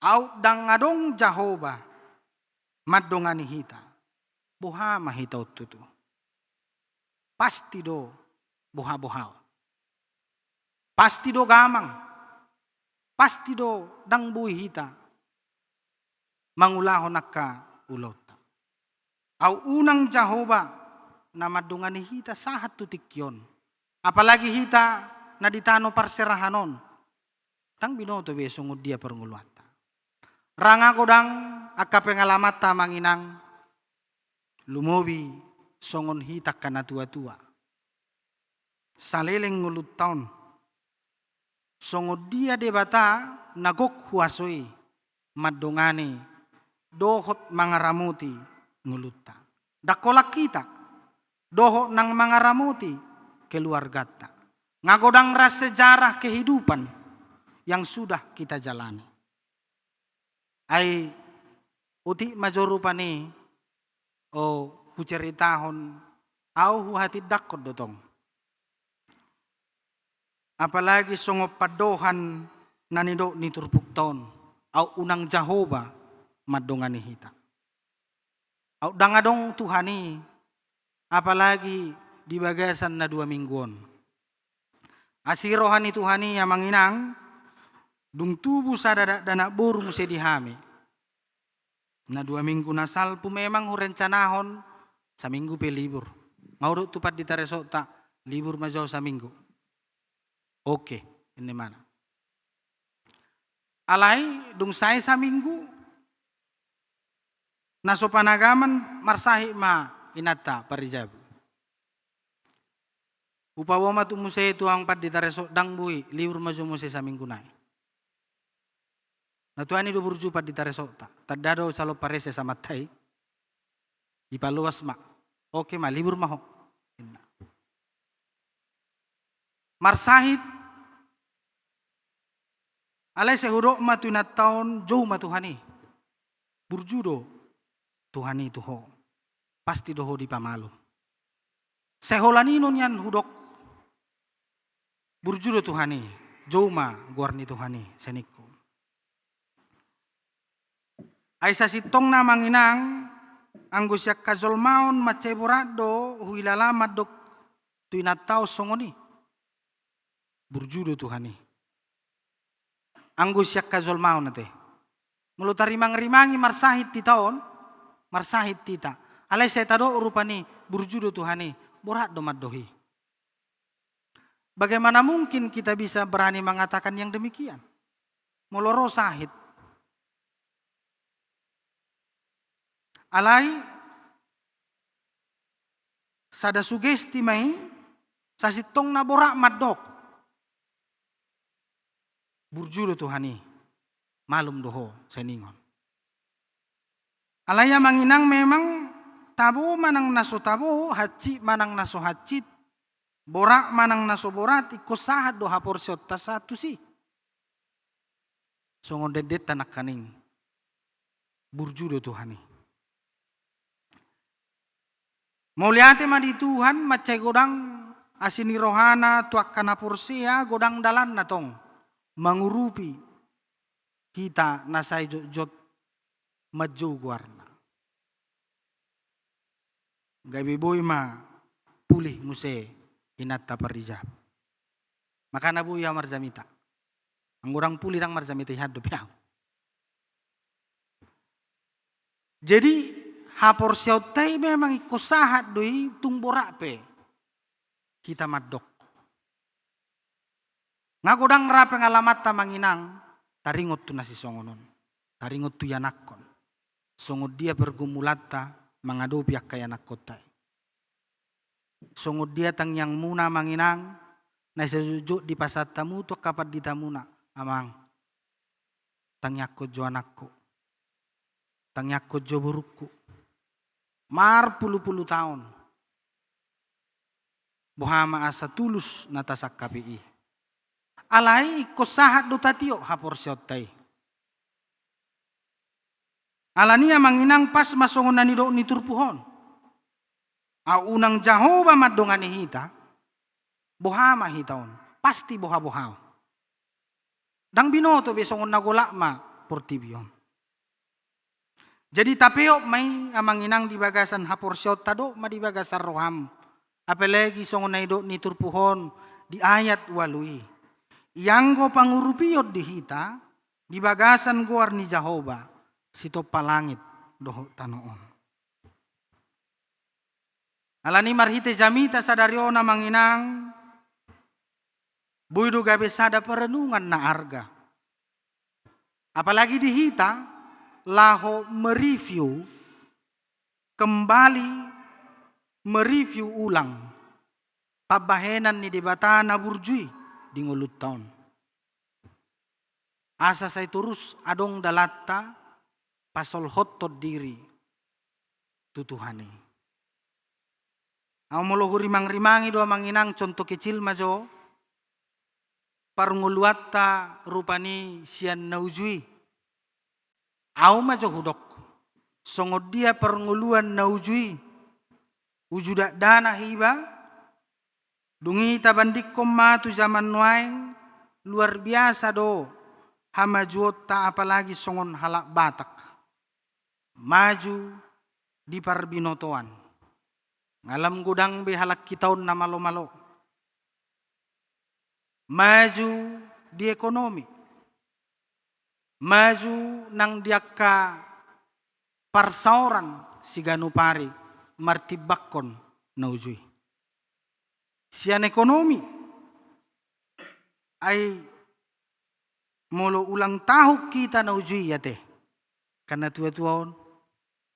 Au dangadong Jahoba madongani hita. Buha mahitaw tutu. Pasti do buha-buha. Pasti do gamang. Pasti do dang buhi hita. Mangulahon nakka ulota. Au unang Jahoba na madongani hita sahat tutik yon. Apalagi hita na ditano parserahanon. Tang binoto be sungod dia pernguluata. Ranga kodang akka pengalamata manginang lumobi songon hitak kana tua-tua. Saleleng ngulut taon. Songod dia debata nagok huasoi madongani dohot mangaramuti nguluta. Dakolak kita dohot nang mangaramuti keluargata. Ngagodang ras sejarah kehidupan yang sudah kita jalani. Ay uti majorupa ni o huceritahon au huhatid dakod dotong. Apalagi songop padohan nanido ni turpukton au unang Jahoba madongani hita. Au dangadong Tuhani apalagi di bagasan na 2 mingguon. Asirohan ni Tuhani yang manginang dung tubuh sadada dana burung sedihami. Na 2 minggu nasal pu memang hurencanahon sa minggu pe libur. Maurut tupat di taresok tak libur majau sa minggu. Oke, ini mana? Alai dung saya sa minggu nasopanagaman marsahi ma inata parijabu. Upawama tu musai tuang pat di taresok dang bui libur majau musai sa minggu nai. Natuani do burjupat di taresota. Tadado salo parese sama tai. Ipaluas ma. Oke ma libur maho. Marsahit. Alay sehurok ma tunat taon jauh ma Tuhani. Burjudo Tuhani tuho. Pasti doho di pamalu. Seholaninon yan hudok. Burjudo Tuhani. Jauh ma guarni Tuhani seniko. Ay sa sitong na manginang anggo siya kazolmaon maceborado huilalamat dok tuinataw songoni. Burjudo Tuhani. Anggo siya kazolmaon nate. Mulo tarimang-rimangi marsahit ti taon, marsahit tita. Alay sa tado rupani burjudo Tuhani, borat do maddohi. Bagaimana mungkin kita bisa berani mengatakan yang demikian? Muloro sahit. Alai sada sugesti may sa sitong nabora madok. Burjudo Tuhani malum doho seningon. Alaya manginang memang tabo manang naso tabo, haci manang naso hacit Borak manang nasoborat iko sahat do hapor siot satu si. Songon dedet tanak kaning. Burju do Tuhan. Mau lihat ma di Tuhan macai godang asini rohana tuak kana porsia godang dalan natong mangurupi kita nasai jot maju guarna. Gabi boy ma pulih muse inata parijab. Maka nabu ya marzamita. Ang orang pulih ang marzamita ihadop yaw. Jadi hapor siotay memang ikosahat doi tungborape kita madok. Ngagodang rape ngalamat ta manginang taringot tu nasi songonon. Taringot tu yanakon. Songod dia pergumulata mangadopi akka yanak kotay. Songod dia tang yang muna manginang na sejujuk di pasat tamu tu kapat di tamuna amang tang yakko jo anakku tang yakko jo burukku mar puluh-puluh tahun bohama asa tulus natasak KPI alai ko sahat do tatio hapor siotay alania manginang pas masongon nani do ni turpuhon. Au unang Jehovah madongan hita, bohama hitaon, pasti boha-boha. Dang binoto besongon nagolak ma portibion. Jadi tapeo may amanginang di bagasan hapor siot tado ma di bagasan roham. Apalagi songon naido ni turpuhon di ayat walui. Ianggo pangurupiyot di hita, di bagasan guar ni Jehovah, sito palangit doho tanoon. Alani marhite jamita sadariona manginang buydo gabe sada perenungan na arga. Apalagi di hita laho mereview kembali mereview ulang pabahenan ni debata na burjui di ngulut taon. Asa say turus adong dalatta pasol hotod diri tutuhani. Ang molo rimang-rimangi do manginang contoh kecil majo parnguluatta rupani sian naujui. Au majo hudok. Songod dia parnguluan naujui. Ujudak dana hiba. Dungi tabandik matu zaman nuaing luar biasa do. Hamajuot ta apalagi songon halak batak. Maju di parbinotoan. Ngalam gudang behalak kitaon na malo-malo. Maju di ekonomi. Maju nang diakka parsauran si ganupari martibakon naujui. Sian ekonomi ay molo ulang tahun kita naujui yate. Karena tua-tuaon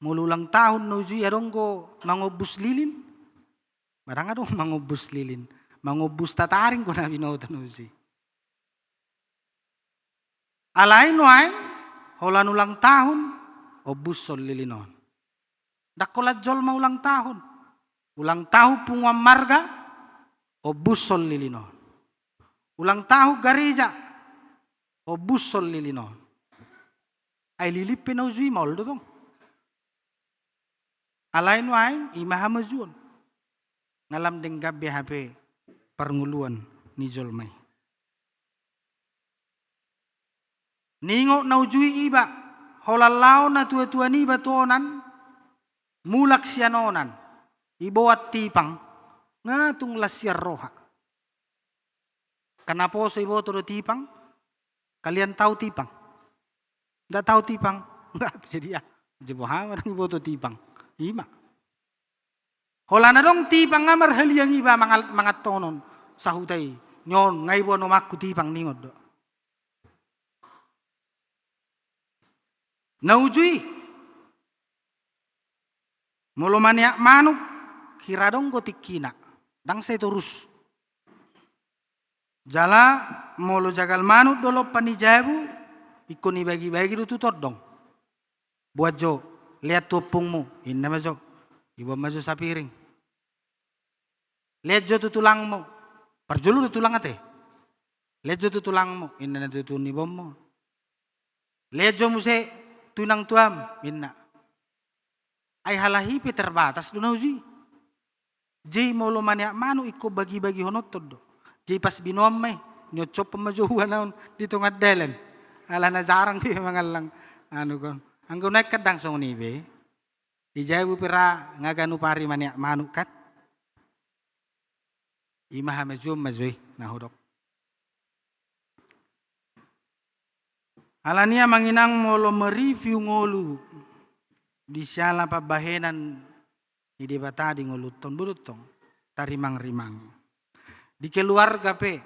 mulu ulang tahun nuju ya dong ko mangobus lilin. Barang adong mangobus lilin. Mangobus tataring ko na binota nuju. Alain wain holan ulang tahun obus sol lilinon. Dakolat jol ma ulang tahun. Ulang tahun pungwam marga obus sol lilinon. Ulang tahun gereja obus sol lilinon. Ay lilipin na ujui moldo dong. Alain wain imahamajuan. Ngalam deng gabe HP pernguluan ni jolmai. Ningo na ujui iba. Holalao na tua-tua ni batonan. Mulak sianonan. Ibuat tipang. Ngatung lasyar roha. Kenapa so ibo to tipang? Kalian tahu tipang? Nggak tahu tipang? Nggak jadi ya. Jeboha marang ibo to tipang. Ima. Holana dong tipang ngamar haliang iba mangat tonon sahutay. Nyon ngay bo no makku tipang ningod do. Naujui. Molo maniak manuk hiradong gotik kina. Dang saya terus. Jala molo jagal manuk dolo panijabu ikoni bagi-bagi do tutot dong. Buat jo. Lihat tupungmu, ini maju, ibu maju sa piring. Lejo tu tulang mo. Parjulu tu tulang ate. Lejo tu tulang mo. Inna na tu ni bom mo. Lejo mo se tunang tuam. Inna. Ay halahipi terbatas do na uji. Jay mo lo mania manu iko bagi-bagi honot todo. Jay pas binom may. Nyocop pemajuan naon dito nga delen. Ala na jarang pi mangalang anu kon. Anggo naik kadang song ni be. Di jabu pira ngaganu pari mania manu kat. Imaha majum mazui na hodok. Alania manginang molo mereview ngolu di siala pabahenan di debata di ngoluton bulutong tarimang-rimang. Di keluarga pe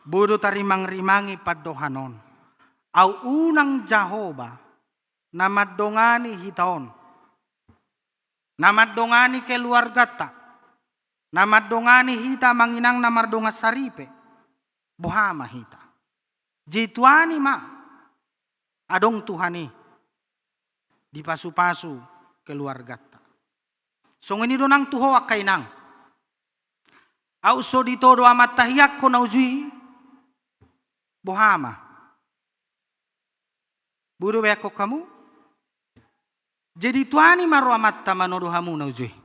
bodo tarimang-rimangi padohanon. Au unang Jahoba namadongani hitaon. Namadongani keluarga ta. Namadongani hita manginang namardonga saripe. Bohama hita. Jituani ma. Adong Tuhani. Di pasu-pasu keluarga ta. Song ini donang tuho akainang. Au so ditodo amat tahiyak ko naujui. Bohama. Budo beko kamu. Jadi tuani maro amat tamanodo hamu naujui.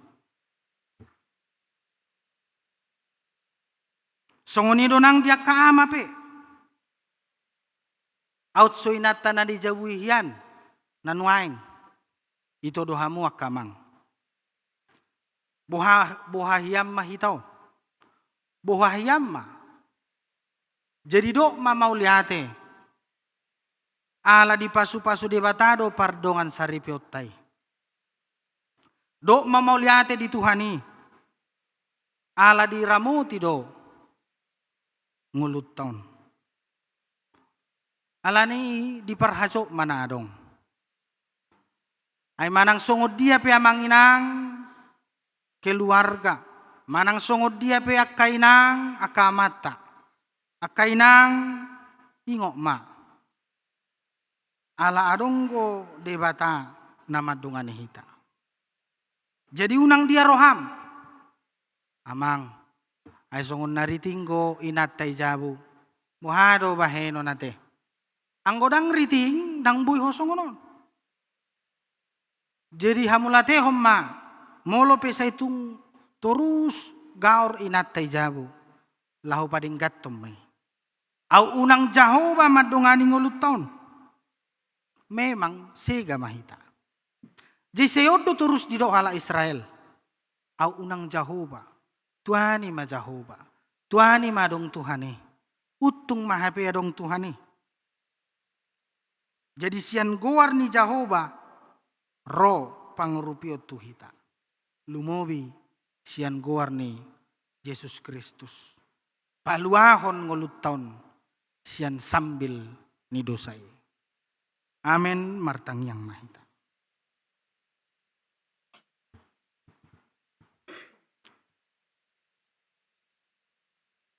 Songoni donang dia kaama pe. Out so inata na di jawuhian nanuaing. Ito dohamu akamang. Bohahiyam mahitaw. Bohahiyam ma. Jadi do mamauliate. Ala di pasu-pasu debatado pardongan saripiotai. Do mamauliate di Tuhani. Ala di ramuti do. Ngulut taon. Alani diperhasok manadong. Ay manang sungod dia pe amanginang keluarga. Manang sungod dia pe akainang akamata. Akainang ingok ma. Ala adonggo debata namadungan hita. Jadi unang dia roham. Amang. Ay songon naritinggo inatay jabu. Muhado baheno nate. Ang godang riting dang buy hosongonon. Jadi hamulate homma. Molo pe sa itong terus gaor inatay jabu. Lahu pading gatom may. Au unang Jahoba madungani nguluton. Memang sega mahita. Jadi seyodo terus di doa Israel. Au unang Jahoba. Tuhani ma Jahoba. Tuhani ma dong Tuhani. Utung mahape adong Tuhani. Jadi sian goar ni Jahoba. Ro pangrupio tuhita. Lumobi sian goar ni Yesus Kristus. Paluahon nguluton. Sian sambil ni dosai. Amen martang yang mahita.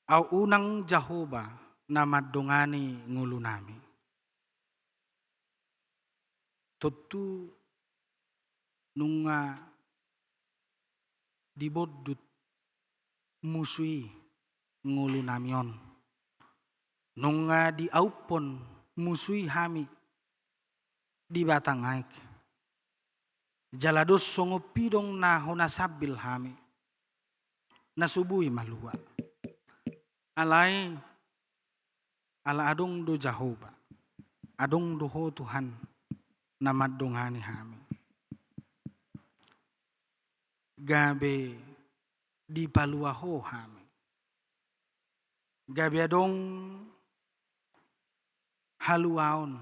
Au unang Jahoba na madungani ngulu nami. Tutu nunga dibodut musui ngulu namion. Nunga diaupon musui hami di batangaik. Jalados songopidong na honasabil hami. Nasubui malua. Alai ala adong do Jahoba. Adong doho Tuhan na madungani hami. Gabe di paluaho hami. Gabe adong haluaon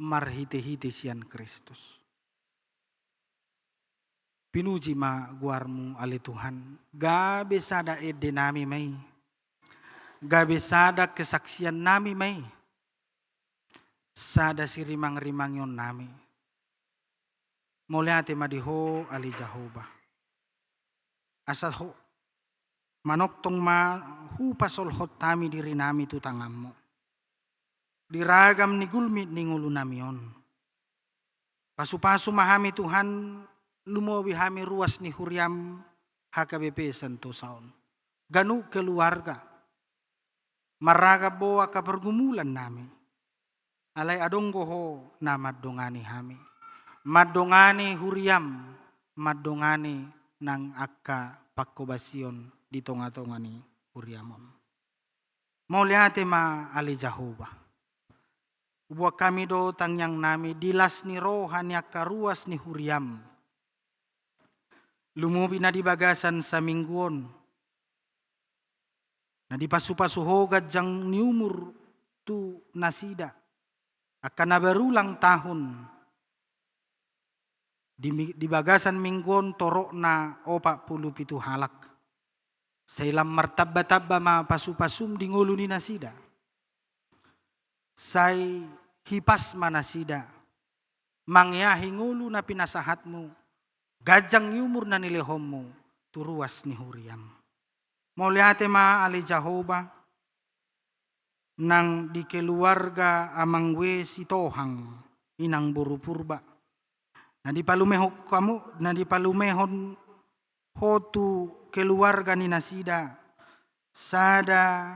marhite-hite sian Kristus. Pinuji ma guarmu ali Tuhan. Gabe sada ede nami may. Gabe sada kesaksian nami may. Sada sirimang-rimang yon nami. Muliate madiho ali Jahoba. Asal ho. Manok tong ma hupasol hot tami diri nami tutangam mo. Diragam ni gulmit ni ngulu namion. Pasu-pasu mahami Tuhan lumowi hami ruas ni huriam HKBP Sentosaon. Ganu keluarga. Maraga boa ka pergumulan nami. Alay adong goho na madongani hami. Madongani huriam, madongani nang akka pakkobasion di tonga-tongani huriamon. Mauliate ma ali Jahoba. Ubuak kami do tangyang nami dilas ni rohan ni akka ruas ni huriam. Lumubi na di bagasan sa mingguon. Na di pasu-pasuhogad jang ni umur tu nasida. Akan na berulang tahun. Di bagasan mingguon torok na 47 halak. Sa ilang martabba-tabba ma pasu-pasum di ngulu ni nasida. Say hipas manasida. Mangyahi ngulu na pinasahat mo. Gajang yumur na nilehom mo. Turuas ni huriam. Mauliate ma ali Jahoba. Nang di keluarga amang wesi tohang. Inang buru purba. Na di palumehon hotu keluarga ni nasida sada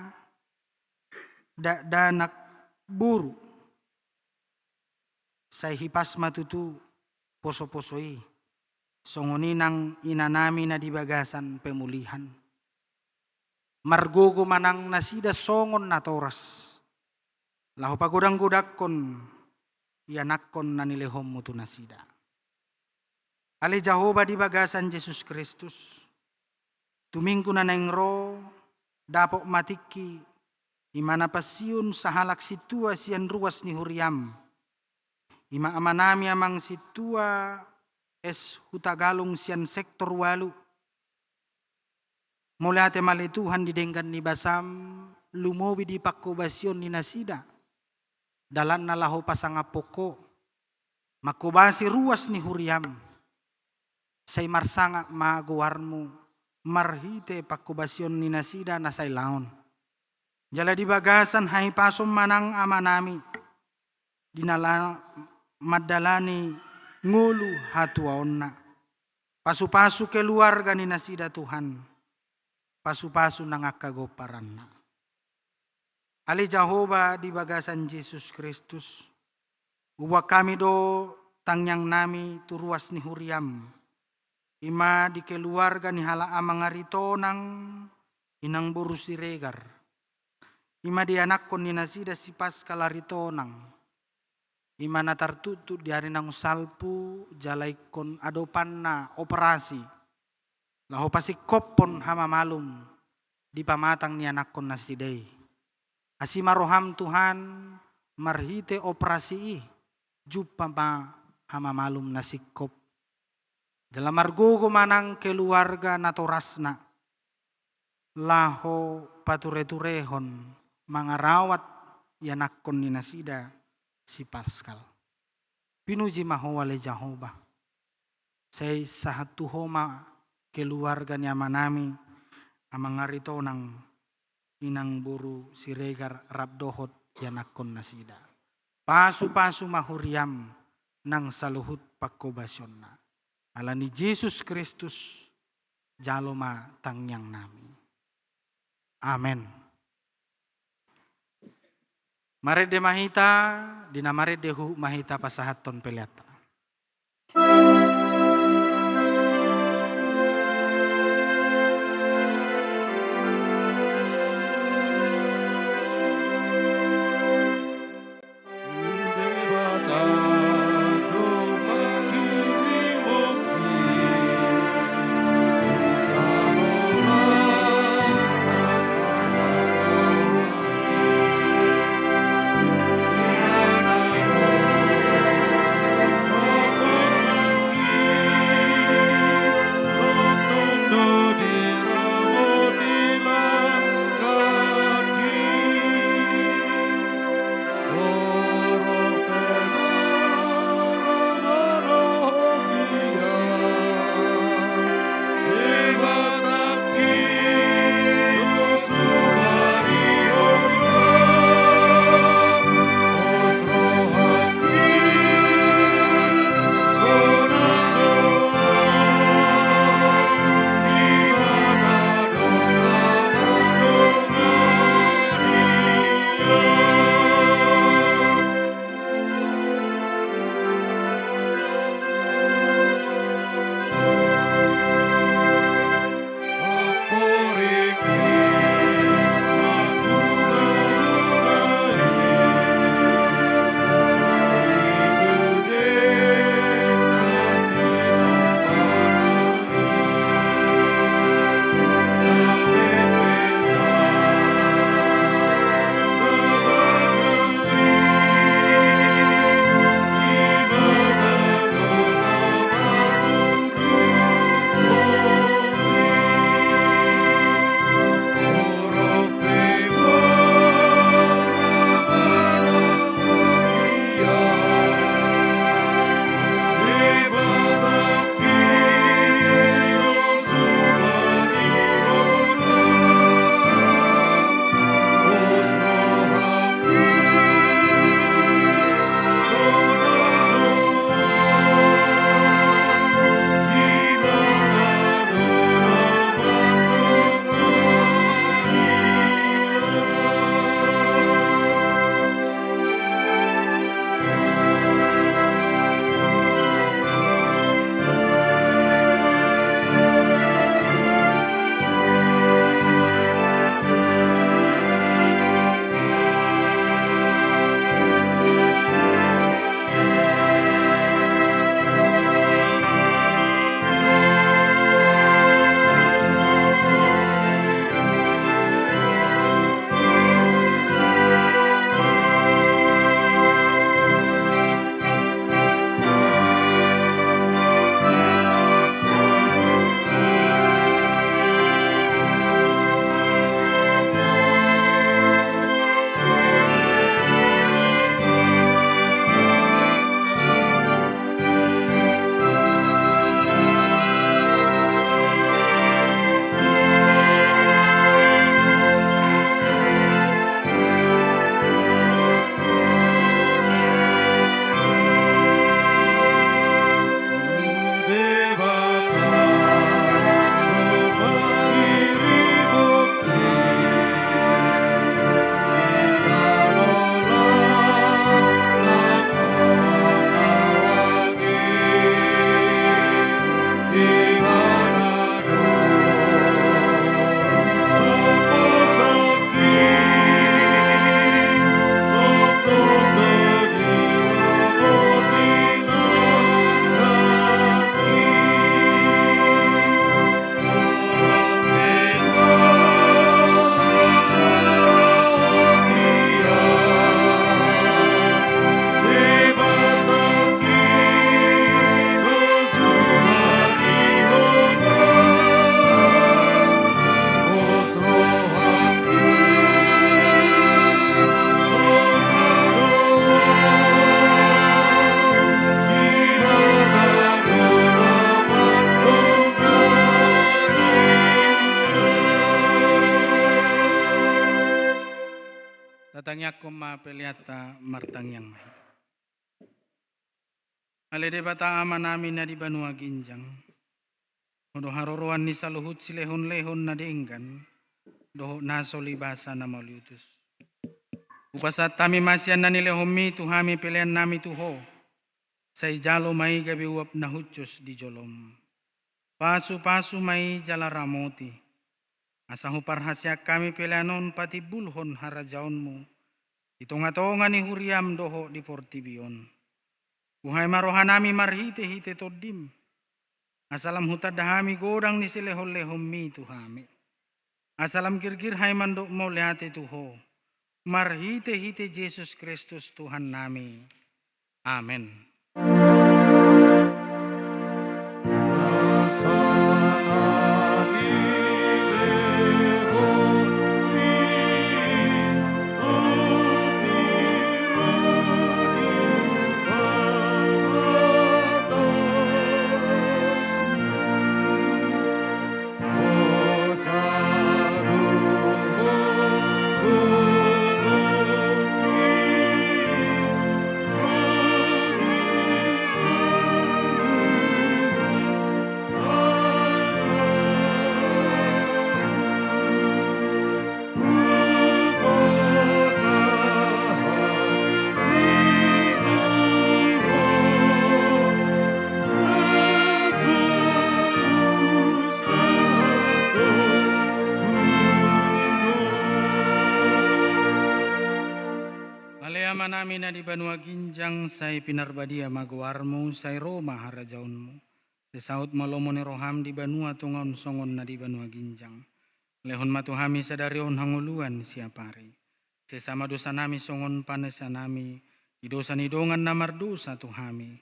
danak buru say hipas matutu poso-posoi songoninang inanami na di bagasan pemulihan margogo manang nasida songon na toras lahu pagudang-gudakon yanakon na nilehom mo tu nasida. Ali Jahoba di bagasan Jesus Kristus. Tumingko na nengro, dapok matiki, imana pasiyun sa halak situa siyan ruas ni huriam. Ima amanami amang situa es hutagalong siyan sektor walu. Mula te malituhan didenggan ni basam, lumobi di pakubasyon ni nasida. Dalan na laho pasangapoko, makubasi ruas ni huriam. Say marsanga maguwarmo marhite pakubasyon ni nasida na say laon. Jala di bagasan hay pasom manang amanami. Dinala madalani ngulu hatuaon na. Pasu-pasu keluarga ni nasida Tuhan. Pasu-pasu nangakagoparan na. Ali Jahoba di bagasan Jesus Kristus. Uwa kami do tangyang nami turuas ni huriam. Ima di keluarga ni hala amang arito ng inang buru si regar. Ima di anak kon ni nasida si Pascal arito ng. Ima natartutu di hari ng salpu jalay kon adopan na operasi. Laho pasikop pon hamamalum di pamatang ni anak kon nasiday. Asimaroham Tuhan marhite operasi jupa ma hamamalum nasikop. Dalam margogo manang keluarga natorasna laho pature-turehon mangarawat yanakon ni nasida si Pascal. Pinuji mahowale Jahoba. Say sahatuhoma keluarga ni amanami amang arito ng inang buru si regar rabdohot yanakon nasida. Pasu-pasu mahuriam ng saluhut pakobasyon na. Ala ni Jesus Kristus jaloma tangyang nami. Amen. Marede mahita dinamarede hu mahita pasahaton peliata. minyak koma peliata martang yang mahit. Ale de bata ama nami na di Banua Ginjang. Odo haruruan ni saluhut silehon-lehon na diinggan. Doho naso libasa na mauliutus. Upasat tami masyan na nilehomi tuhami pilihan nami tuho. Say jalo may gabi uap na hutyos di jolom. Pasu-pasu may jala ramoti. Asahu parhasya kami pilihanon pati bulhon harajaon mo. Itonga-tonga ni huriam doho di portibion. Kuhay marohanami marhite-hite todim. Asalam hutadahami godang ni silehol-lehom mi tuhami. Asalam kirkir hay mandok mo lehate tuho. Marhite-hite Jesus Kristus Tuhan nami. Amen. Aleyama namin na di Banua Ginjang say pinarbadia magwarmo say Roma harajaonmo. Sa saut malomo ni roham di Banua tungon songon na di Banua Ginjang. Lehon matuhami sa darion hanguluan siya pari. Sa sama dosa nami songon panasa nami. Idosan idongan na mardosa tuhami.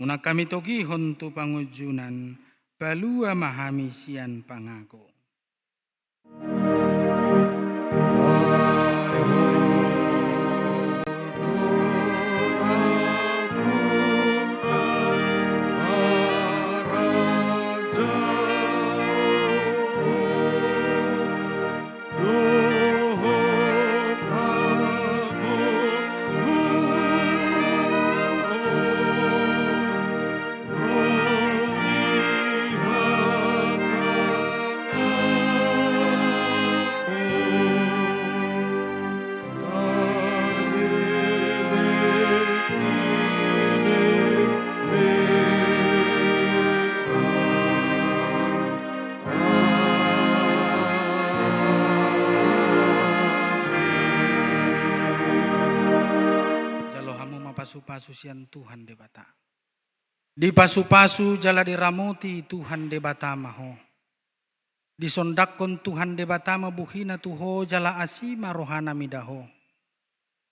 Una kami togihon tu pangujunan. Palua mahami siyan pangako. Pasu-pasu sian Tuhan debata. Di pasu-pasu jala diramoti Tuhan debata maho. Di sondakon Tuhan debata mabuhina tuho jala asima rohana midaho.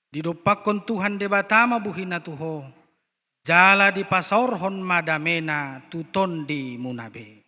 Di dopakon Tuhan debata mabuhina tuho. Jala di pasorhon madamena tuton di munabe.